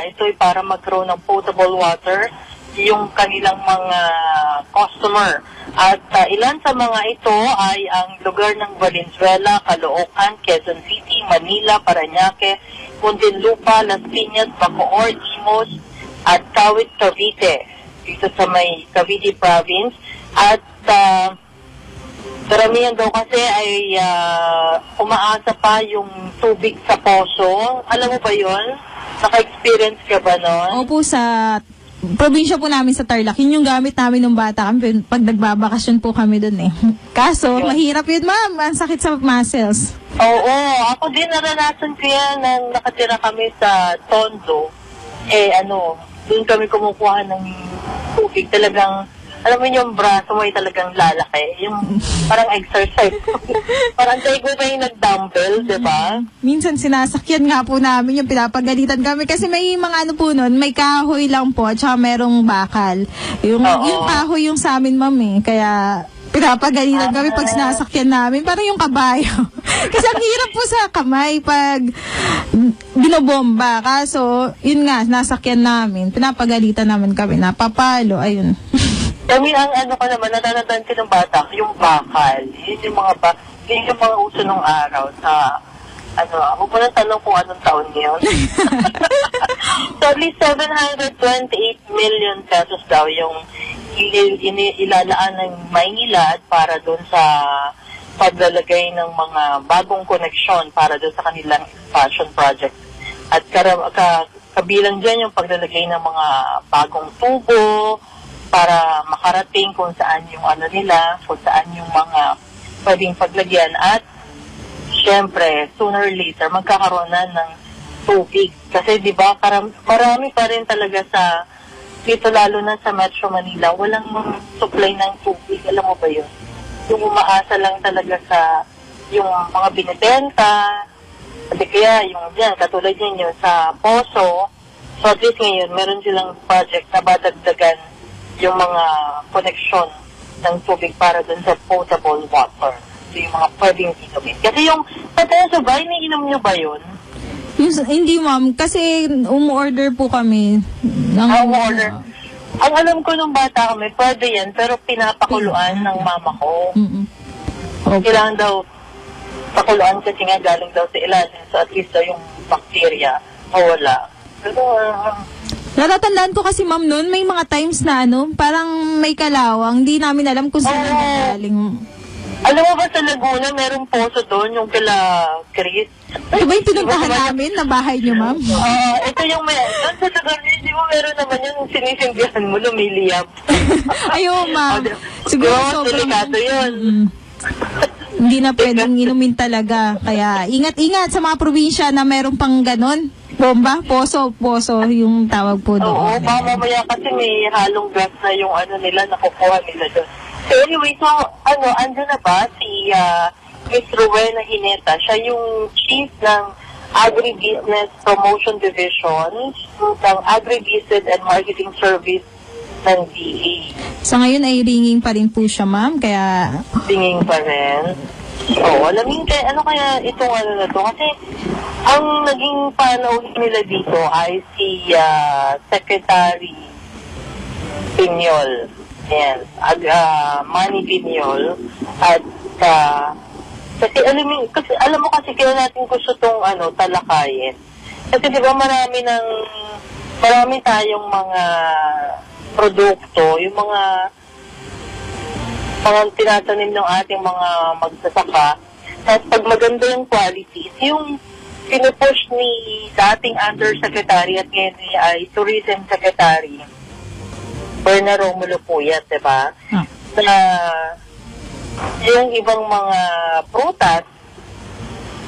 ito ay para magkaroon ng potable water yung kanilang mga customer. At ilan sa mga ito ay ang lugar ng Valenzuela, Caloocan, Quezon City, Manila, Parañaque, Muntinlupa, Las Piñas, Bacoor, Imos, at Kawit, Cavite, dito sa may Cavite Province. At karamihan daw kasi ay umaasa pa yung tubig sa poso. Alam mo ba yun? Naka-experience ka ba nun? Opo, sa probinsya po namin sa Tarlac. Yun yung gamit namin nung bata kami pag nagbabakasyon po kami dun eh. Kaso, mahirap yun, ma'am. Ang sakit sa muscles. Oo, ako din naranasan ko yan nang nakatira kami sa Tondo. Doon kami kumukuha ng tubig. Talagang, alam mo yung braso mo ay talagang lalaki. Yung parang exercise. Parang tayo ko yung nag-dumbbell, di ba? Minsan sinasakyan nga po namin yung pinapagalitan kami kasi may mga ano po nun, may kahoy lang po at saka merong bakal. Yung kahoy yung sa amin, ma'am eh. Kaya pinapagalitan kami pag sinasakyan namin. Parang yung kabayo. Kasi ang hirap po sa kamay pag binobomba. Kaso, yun nga, nasakyan namin. Pinapagalitan naman kami. Napapalo. Ayun. Kami ang natatandaan ko ng bata, yung bakal. Yun yung mga uso nung araw sa, huwag mo nang tanong kung anong taon yun. So, at least 728 million pesos daw yung ilalaan ng Maynilad para doon sa paglalagay ng mga bagong koneksyon para doon sa kanilang expansion project. At kabilang dyan yung paglalagay ng mga bagong tubo para makarating kung saan yung nila, kung saan yung mga pwedeng paglagyan. At syempre, sooner or later, magkakaroon na ng tubig. Kasi di ba marami pa rin talaga dito lalo na sa Metro Manila, walang supply ng tubig. Alam mo ba yun? Yung umaasa lang talaga sa yung mga binibenta, at kaya yung dyan, katulad yun sa Poso. So at least ngayon, meron silang project na badagdagan yung mga connection ng tubig para dun sa potable water. So yung mga pwedeng inumin. Kasi yung sa Poso ba, iniinom nyo ba yun? Hindi, ma'am. Kasi umorder po kami. Umorder. Ang alam ko nung bata kami, pwede yan, pero pinapakuluan ng mama ko. Okay. Kailangan daw pakuluan kasi nga galing daw sa ilalim. So at least daw yung bacteria wala. Pero, Natatandaan ko kasi ma'am noon, may mga times na parang may kalawang, hindi namin alam kung saan galing. alam mo ba sa Laguna, merong poso doon, yung kila Chris? Ito ba yung pinuntahan namin na bahay niyo, ma'am? Ito yung doon sa lugar niyo, di mo meron naman yung sinisimbihan mo, lumiliyap. Ayun, ma'am. Siguro sobrang... Delikado yun. Hindi na pwedeng inumin talaga. Kaya ingat-ingat sa mga probinsya na meron pang ganon. Bomba, poso yung tawag po doon. Oo, mamaya kasi may halong gas na yung nila, nakukuha nila doon. So anyway, andun na ba si Miss Rowena Hineta? Siya yung chief ng Agribusiness Promotion Division ng Agribusiness and Marketing Service ng DA. Sa ngayon ay ringing pa rin po siya, ma'am, kaya... Ringing pa rin. Alamin kaya, kaya itong na to? Kasi ang naging panauhin nila dito ay si Secretary Piñol. Yes, Manny Piñol. At kasi alam mo kasi kaya natin gusto itong talakayin. Kasi di ba marami tayong mga produkto, yung mga tinatanim ng ating mga magsasaka. At pag maganda yung quality, yung pinupush ni dating Undersecretary at ngayon ay Tourism Secretary Berna Romulo Puyat, diba? Na yung ibang mga prutas,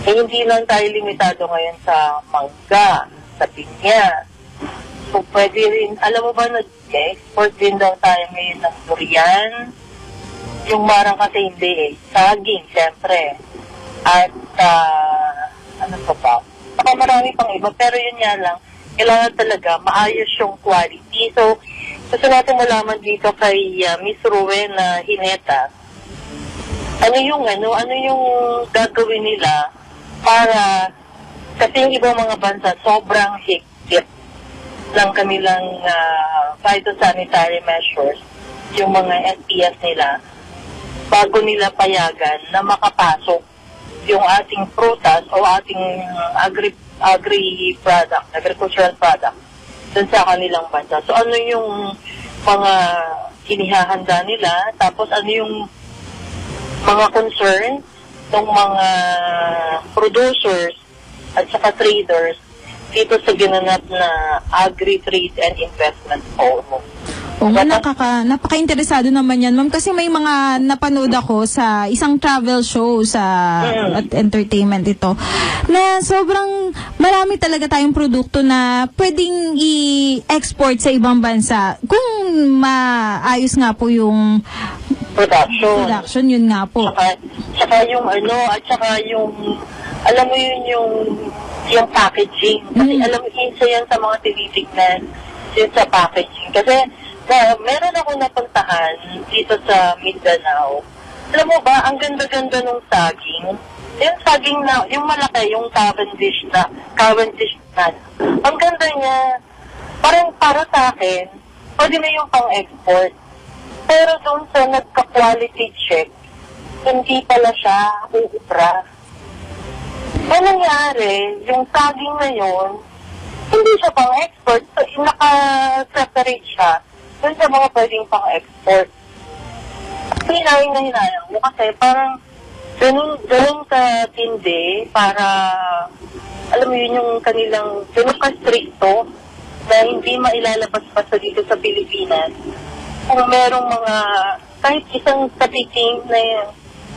hindi lang tayo limitado ngayon sa mangga, sa pinya. So, pwede rin, alam mo ba, nag-export din daw tayo ngayon ng durian. Yung marang kasi hindi saging, siyempre. At, ano pa ba? Saka marami pang iba, pero yun nga lang, kailangan talaga maayos yung quality. So, gusto natin malaman dito kay Miss Rowena Hineta, ano yung gagawin nila para, kasi yung ibang mga bansa, sobrang higpit ng kanilang phytosanitary measures, yung mga SPS nila, bago nila payagan na makapasok yung ating prutas o ating agricultural product dun sa kanilang bansa. So ano yung mga inihahanda nila, tapos ano yung mga concern ng mga producers at saka traders dito sa ginanap na Agri-Trade and Investment Forum. Oo nga, napaka-interesado naman yan, ma'am. Kasi may mga napanood ako sa isang travel show at entertainment ito, na sobrang marami talaga tayong produkto na pwedeng i-export sa ibang bansa. Kung maayos nga po yung production yun nga po. Tsaka yung at saka yung, alam mo yun, yung packaging. Kasi alam mo, isa yan sa mga tinitignan yun sa packaging. Kasi meron ako napuntahan dito sa Mindanao. Alam mo ba, ang ganda-ganda ng saging. Yung saging na, yung malaki, yung Cavendish nut. Ang ganda niya. Parang para sa akin, pwede na yung pang-export. Pero doon sa nagka-quality check, hindi pala siya uubra. Ano nangyari, yung saging na yun, hindi siya pang-export. So, naka-separate siya dun sa mga pwedeng pang-export. Hinayang na hinayang mo kasi parang ganun ka tindi para, alam mo yun, yung kanilang ganun ka-stricto na hindi mailalabas pa sa dito sa Pilipinas. Kung merong mga, kahit isang patiking na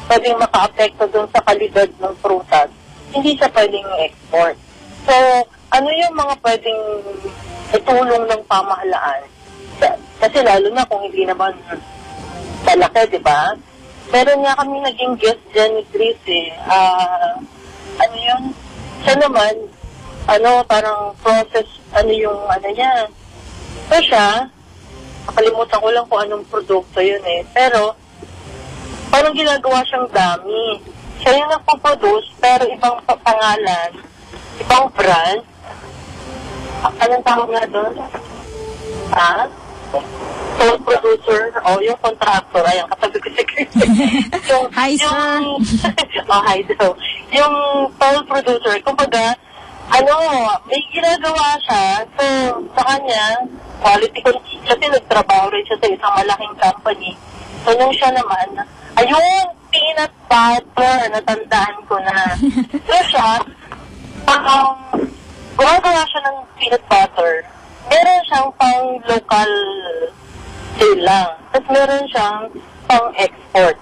pwedeng maka-apekto dun sa kalidad ng prutas, hindi siya pwedeng export. So, ano yung mga pwedeng itulong ng pamahalaan? Kasi lalo na kung hindi naman talaki, di ba? Meron nga kami naging guest dyan ni Chris ano yun? Siya naman, parang process, niya. So siya, nakalimutan ko lang kung anong produkto yun pero, parang ginagawa siyang dami. Siya yung nagpo-produce, pero ibang pangalan, ibang brand. Anong tawag nga doon? Sole producer, yung contractor, ayan, katabi ko si Chris. Hi, sir. Hi daw. Yung sole producer, kumbaga, may ginagawa siya. So, sa kanya, quality control, kasi nagtrabaho rin siya sa isang malaking company. So, nung siya naman, ayun, peanut butter, natandaan ko na. So, siya, gumagawa siya ng peanut butter. Meron siyang pang local sale lang. Tapos meron siyang pang export.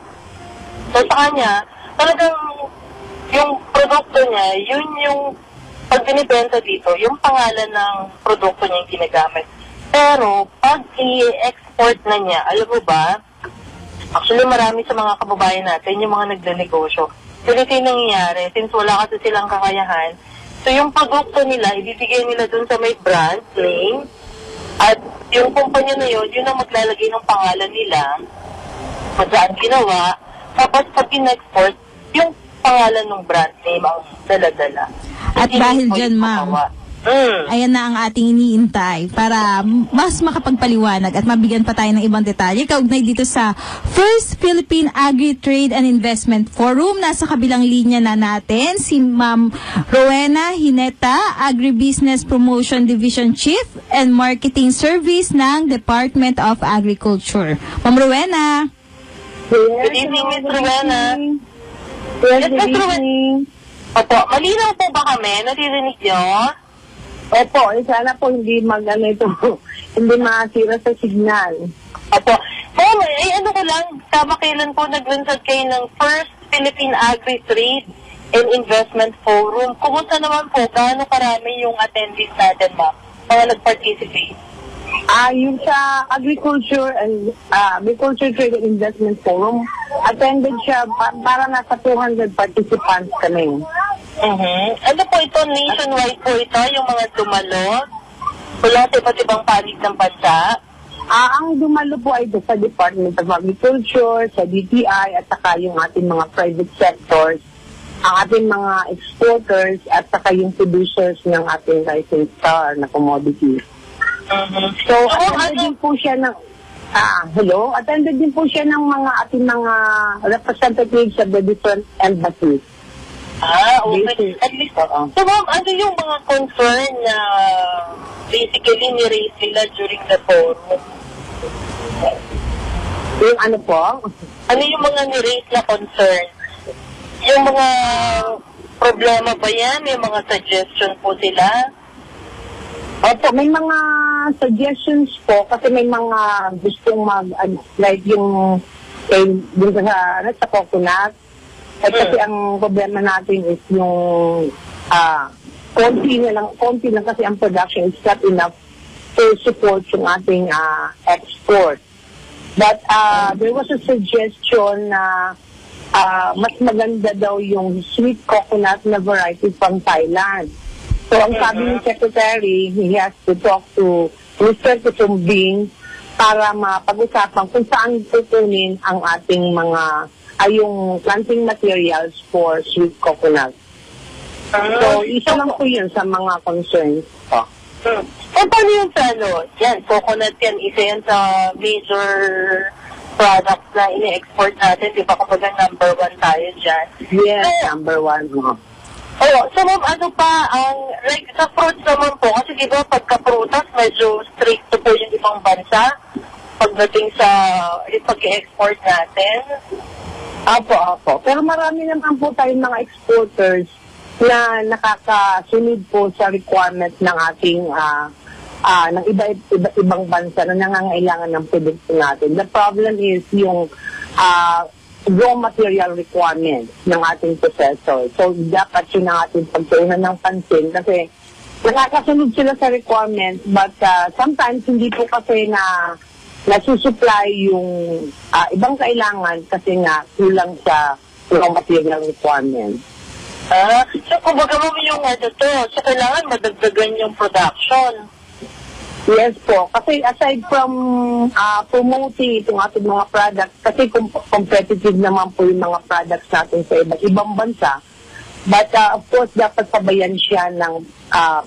So, sa kanya, talagang yung produkto niya, yun yung pag binibenta dito, yung pangalan ng produkto niya yung ginagamit. Pero, pag i-export na niya, alam mo ba, actually marami sa mga kababayan natin, yung mga nagda-negosyo. So, ito yung nangyayari, since wala kasi silang kakayahan, so yung produkto nila, ibibigay nila dun sa may brand name, at yung kumpanya na yun, yun ang maglalagay ng pangalan nila, kung saan ginawa, tapos pag in-export, yung pangalan ng brand name ang dala-dala. At dahil dyan, ma'am, ayan na ang ating iniintay para mas makapagpaliwanag at mabigyan pa tayo ng ibang detalye kaugnay dito sa First Philippine Agri-Trade and Investment Forum. Nasa kabilang linya na natin si Ma'am Rowena Hineta, Agribusiness Promotion Division Chief and Marketing Service ng Department of Agriculture. Ma'am Rowena. Good evening, Ms. Rowena. Yes, Ms. Rowena. Opo, malinaw po ba kami? Naririnig nyo? Opo, sana po hindi hindi masira sa signal. Opo. Ano ko lang, kamakailan po naglunsad kayo ng First Philippine Agri-Trade and Investment Forum. Kumusta naman po, gaano karami yung attendees natin, ma'am? Mga nag-participate? Yung sa Agriculture Trade and Investment Forum, attended siya para nasa 200 participants kami. Ano po ito? Nationwide po ito? Yung mga dumalo? Wala sa iba't ibang panig ng bansa? Ang dumalo po ay sa Department of Agriculture, sa DTI, at saka yung ating mga private sectors, ang ating mga exporters, at saka yung producers ng ating rising star na commodities. So, attended din po siya ng attended din po siya ng mga ating mga representatives of the different embassies. Okay. At least, so ma'am, ano yung mga concern na basically ni-raise nila during the forum? Yung ano po? Ano yung mga ni-raise na concern? Yung mga problema ba yan? May mga suggestion po sila? Opo, may mga suggestions po kasi may mga gustong like yung dun sa coconut. At kasi ang problema natin is yung konti lang kasi ang production is not enough to support yung ating export. But there was a suggestion na mas maganda daw yung sweet coconut na variety from Thailand. So ang sabi ng Secretary, he has to talk to Mr. Kutumbing para mapag-usapan kung saan tutunin ang ating mga yung planting materials for sweet coconut. So, isa lang po yun sa mga concerns. Paano yun sa yan, coconut yan, isa yan sa major products na ini-export natin, di ba kapag number 1 tayo dyan? Yes, so, number 1. So ma'am, ano pa, like sa fruits naman po, kasi di ba pagka-prutas, medyo strict po yung ibang bansa pagdating sa pag-export natin. Apo. Pero marami naman po tayong mga exporters na nakakasunod po sa requirement ng ating ng ibang bansa na nangangailangan ng produkto natin. The problem is yung raw material requirement ng ating processor. So, dapat yun ang ating pagtuunan ng pansin kasi nakakasunod sila sa requirement but sometimes hindi po kasi nasusupply yung ibang kailangan kasi nga kulang sa raw material requirement. So, kumbaga mo yung so kailangan madagdagan yung production. Yes po. Kasi aside from promoting itong ating mga products, kasi competitive naman po yung mga products natin sa ibang bansa, but of course, dapat sabayan siya ng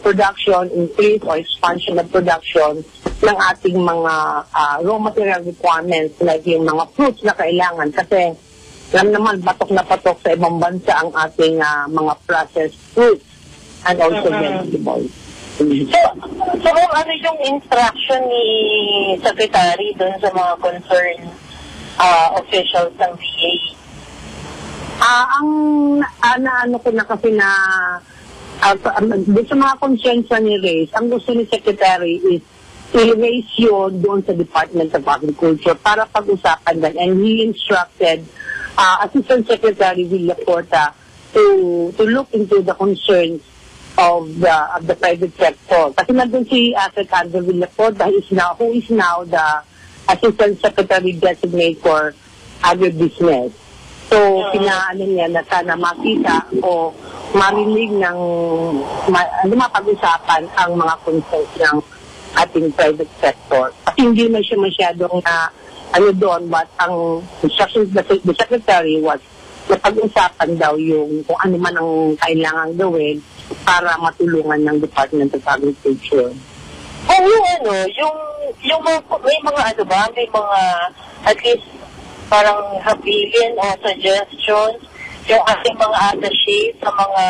production increase or expansion of production ng ating mga raw material requirements like yung mga fruits na kailangan. Kasi alam naman, patok na patok sa ibang bansa ang ating mga processed fruits. and also vegetables. So ano yung instruction ni Secretary doon sa mga concerned officials ng VA? Ano ko na kasi na doon sa mga concerns na ni-raise, ang gusto ni Secretary is i-raise yun doon sa Department of Agriculture para pag-usapan din. And he instructed Assistant Secretary Villacorta to look into the concerns of the private sector. Kasi nandun si Secretary Villacorta who is now the Assistant Secretary Designate for Agribusiness. So, pinaano niya na sana makita o marinig ng mapag-usapan ang mga concerns ng ating private sector. Kasi hindi na siya masyadong doon, but ang instructions of the Secretary was na pag-usapan daw yung kung ano man ang kailangang gawin para matulungan ng Department of Agriculture. Yung may mga may mga at least parang habilin o suggestions yung ating mga attaché sa mga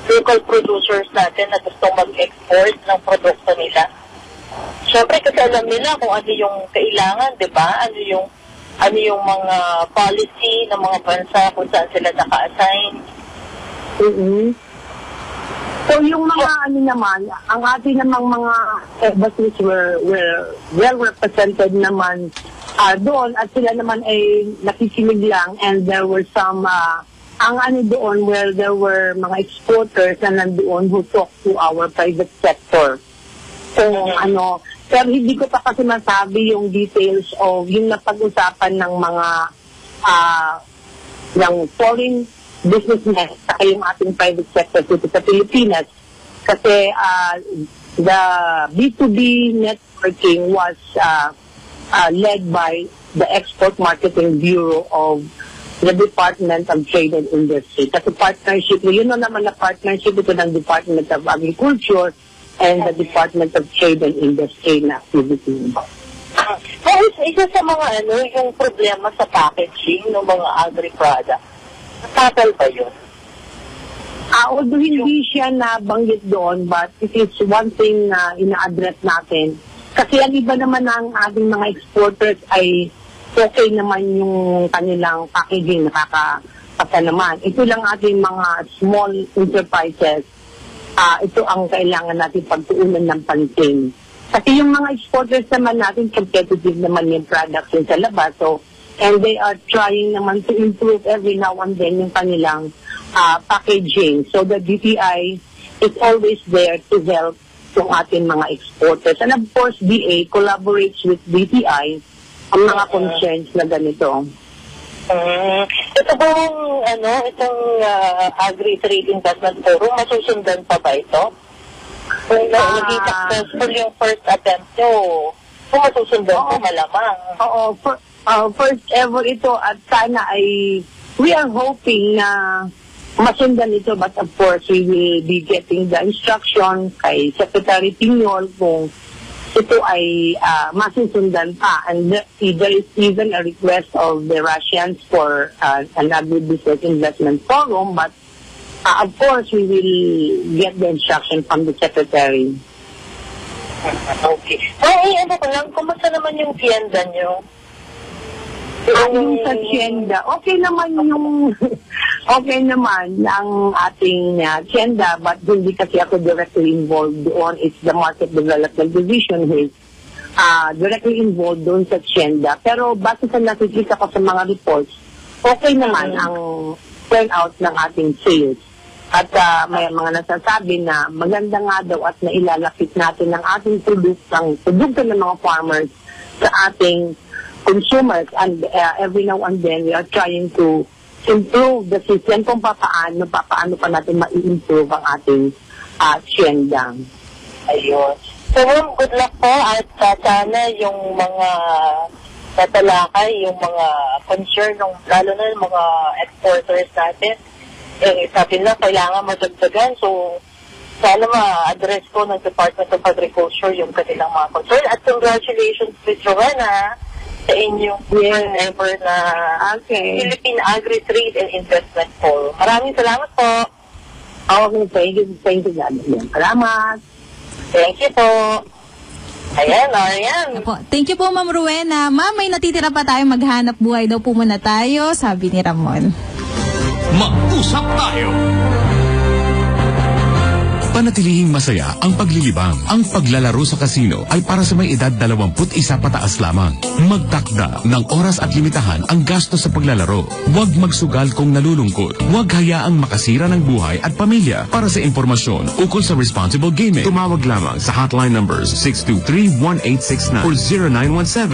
local producers natin na gusto mag-export ng produkto nila. Siyempre kasi alam nila kung ano yung kailangan, di ba? Ano yung mga policy ng mga bansa kung saan sila naka-assign. So yung mga naman, ang ating namang mga embassies were well represented naman doon at sila naman ay nakikinig lang, and there were some doon where there were mga exporters na nandoon who talked to our private sector. So pero hindi ko pa kasi masabi yung details of yung napag-usapan ng mga ng foreign businessmen sa yung ating private sector dito sa Pilipinas, kasi the B2B networking was led by the Export Marketing Bureau of the Department of Trade and Industry. Kasi partnership, yun naman na partnership ito ng Department of Agriculture and the Department of Trade and Industry na activity. Isa sa mga yung problema sa packaging ng mga agri-products, tatal ba yun? Although hindi siya nabanggit doon, but it is one thing na ina-address natin. Kasi ang iba naman ng ating mga exporters ay okay naman yung kanilang packaging, nakakapasa naman. Ito lang ating mga small enterprises, ito ang kailangan natin pagtuunan ng pansin. Kasi yung mga exporters naman natin, competitive naman yung products yun sa labas. So, and they are trying naman to improve every now and then yung kanilang packaging. So the DTI is always there to help yung ating mga exporters. And of course, DA collaborates with DTI ang mga concerns na ganito. Ito bang, itong Agri-Trade Investment Forum, masusundan pa ba ito? Kung naging successful yung first attempt nyo, kung masusundan po malamang. Oo, first ever ito at sana ay, we are hoping na masundan ito, but of course we will be getting the instruction kay Secretary Piñol kung ito ay masusundan pa, and there is even a request of the Russians for an agribusiness investment forum, but of course we will get the instruction from the Secretary. Okay. Kumusta naman yung tienda nyo? Yung sa tienda, okay naman ang ating tienda, but hindi kasi ako directly involved doon. It's the Market Development Division who is directly involved doon sa tienda. Pero base sa nakikita ko sa mga reports, okay naman ang turnout ng ating sales. At may mga nasasabi na maganda nga daw at nailalapit natin ng ating produkto ng mga farmers sa ating consumers, and every now and then we are trying to improve the system kung paano pa natin ma-improve ang ating tienda. Ayun. So, good luck po at sana yung mga tatalakay, yung mga concern, lalo na yung mga exporters natin, sabi na kailangan madagdagan. So, sana ma-address ko ng Department of Agriculture yung kanilang mga concern. At congratulations to Joanna sa inyong ever na Philippine Agri-Trade and Investment Forum. Maraming salamat po. Okay, thank you. Salamat. Thank you po. Ayan, ayan. Opo. Thank you po, Ma'am Rowena. Ma'am, may natitira pa tayo, maghanap buhay daw po muna tayo, sabi ni Ramon. Mag-usap tayo. Panatilihing masaya ang paglilibang. Ang paglalaro sa kasino ay para sa may edad 21 pataas lamang. Magtakda ng oras at limitahan ang gastos sa paglalaro. Huwag magsugal kung nalulungkot. Huwag hayaang makasira ng buhay at pamilya. Para sa impormasyon ukol sa responsible gaming, tumawag lamang sa hotline numbers 623-1869 or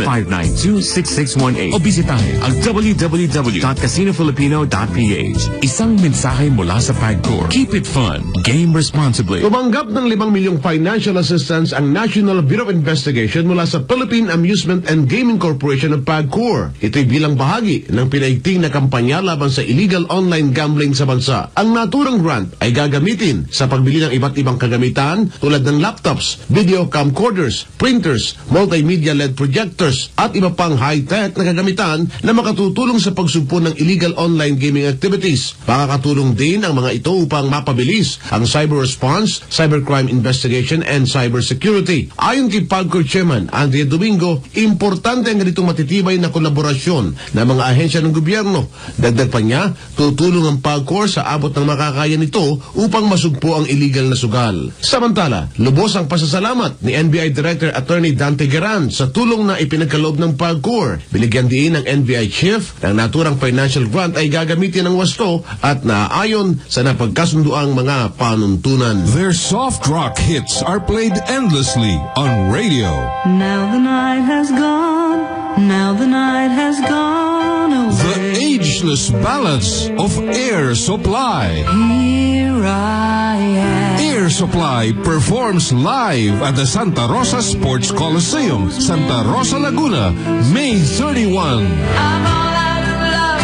0917-592-6618 o bisitahin ang www.casinofilipino.ph. Isang mensahe mula sa PAGCOR. Keep it fun. Game responsibly. Tumanggap ng 5 milyong financial assistance ang National Bureau of Investigation mula sa Philippine Amusement and Gaming Corporation of PAGCOR. Ito'y bilang bahagi ng pinaigting na kampanya laban sa illegal online gambling sa bansa. Ang naturang grant ay gagamitin sa pagbili ng iba't ibang kagamitan tulad ng laptops, video camcorders, printers, multimedia LED projectors at iba pang high-tech na kagamitan na makatutulong sa pagsugpo ng illegal online gaming activities. Makakatulong din ang mga ito upang mapabilis ang cyber response, cybercrime investigation, and cybersecurity. Ayon kay PAGCOR Chairman Andrea Domingo, importante ang ganitong matitibay na kolaborasyon ng mga ahensya ng gobyerno. Dagdag pa niya, tutulong ang PAGCOR sa abot ng makakaya nito upang masugpo ang illegal na sugal. Samantala, lubos ang pasasalamat ni NBI Director Attorney Dante Geran sa tulong na ipinagkaloob ng PAGCOR. Binigyan din ng NBI Chief ng naturang financial grant ay gagamitin ng wasto at naaayon sa napagkasunduang mga panuntunan. Their soft rock hits are played endlessly on radio. Now the night has gone. Now the night has gone away. The ageless ballads of Air Supply. Here I am. Air Supply performs live at the Santa Rosa Sports Coliseum, Santa Rosa, Laguna, May 31. I'm all out of love.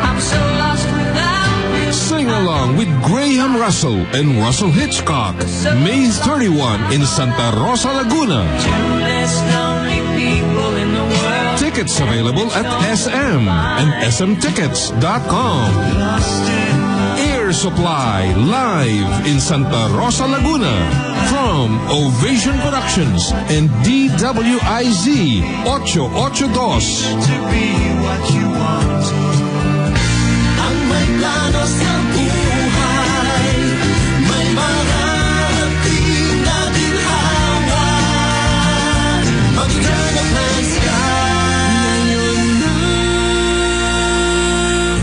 I'm so lost without you. Sing along with Graham Russell and Russell Hitchcock, May 31 in Santa Rosa, Laguna. Two less lonely people in the world. Tickets available at SM and smtickets.com. Air Supply live in Santa Rosa, Laguna from Ovation Productions and DWIZ 882. To be what you want. Ang may plano sa buhay, may marating na ginhawa. Mag-turn up and sky. Ngayon na.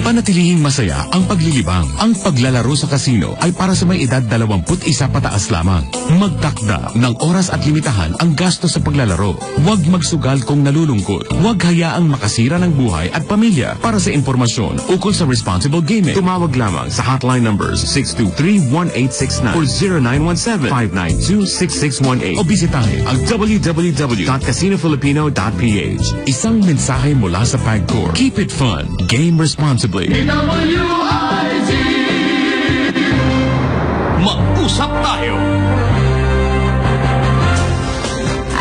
Panatilihing masaya ang paglilibang. Ang paglalaro sa kasino ay para sa may edad 21 pataas lamang. Magtakda ng oras at limitahan ang gastos sa paglalaro. Huwag magsugal kung nalulungkot. Huwag hayaang makasira ng buhay at pamilya. Para sa impormasyon ukol sa responsible gaming, tumawag lamang sa hotline numbers 623-1869 or 0917-592-6618 o bisitahin ang www.casinofilipino.ph. Isang mensahe mula sa PAGCOR. Keep it fun. Game responsibly. Mag-usap tayo.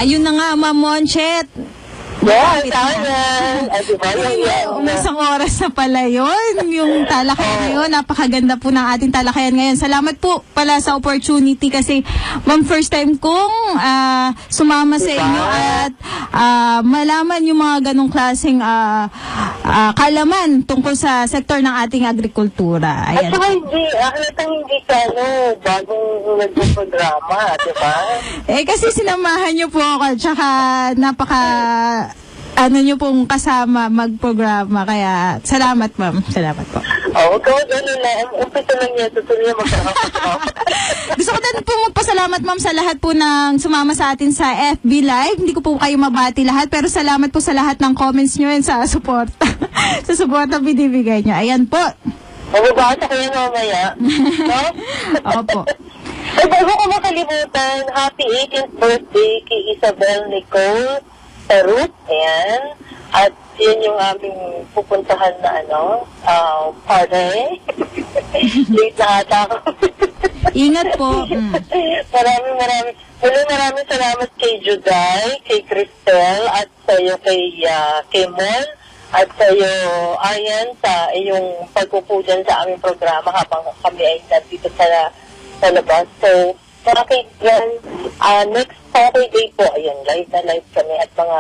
Ayun na nga, Ma'am Monchet. Yes, ayan. Ay, diba? Isang oras na pala yun. Yung talakayan ngayon, napakaganda po ng ating talakayan ngayon. Salamat po pala sa opportunity kasi ma'am, first time kong sumama sa inyo at malaman yung mga ganong klaseng kalaman tungkol sa sektor ng ating agrikultura. At Ayan. saka hindi ka, bagong nagpo-programa, diba? Kasi sinamahan niyo po ako, tsaka nyo pong kasama magprograma. Kaya, salamat, ma'am. Salamat po. Oo, gano'n na. Umpisa lang niya, tutuloy magkakasama. Gusto ko din po magpasalamat, ma'am, sa lahat po ng sumama sa atin sa FB Live. Hindi ko po kayo mabati lahat, pero salamat po sa lahat ng comments nyo and sa support. sa support na binibigay nyo. Ayan po. Mababasa ko yan mamaya. No? Opo. Ay, bago ko makalimutan, happy 18th birthday kay Isabel Nicole Tarut. Ayan. At yun yung aming pupuntahan na party. Late na ata ako. Ingat po. Maraming salamat kay Juday, kay Cristel, at sa'yo kay Mon, at sa iyo, Arian, sa iyong pagpupo dyan sa aming programa habang kami ay nandito sa labas. So, mga kaibigan, next Saturday po, ayun, live na live kami at mga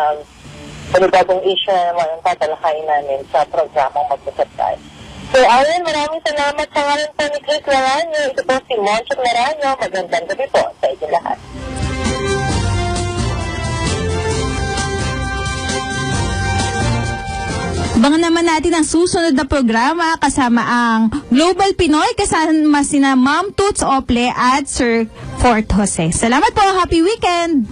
panibagong issue na naman ang tatalakayin namin sa programang Mag-usap Tayo. So, Arian, maraming salamat sa ngalan po ni Chris Laranyo. Ito po si Monchok Laranyo. Magandang gabi po sa inyo lahat. Abangan naman natin ang susunod na programa kasama ang Global Pinoy kasama sina Ma'am Toots Ople at Sir Fort Jose. Salamat po. Happy weekend!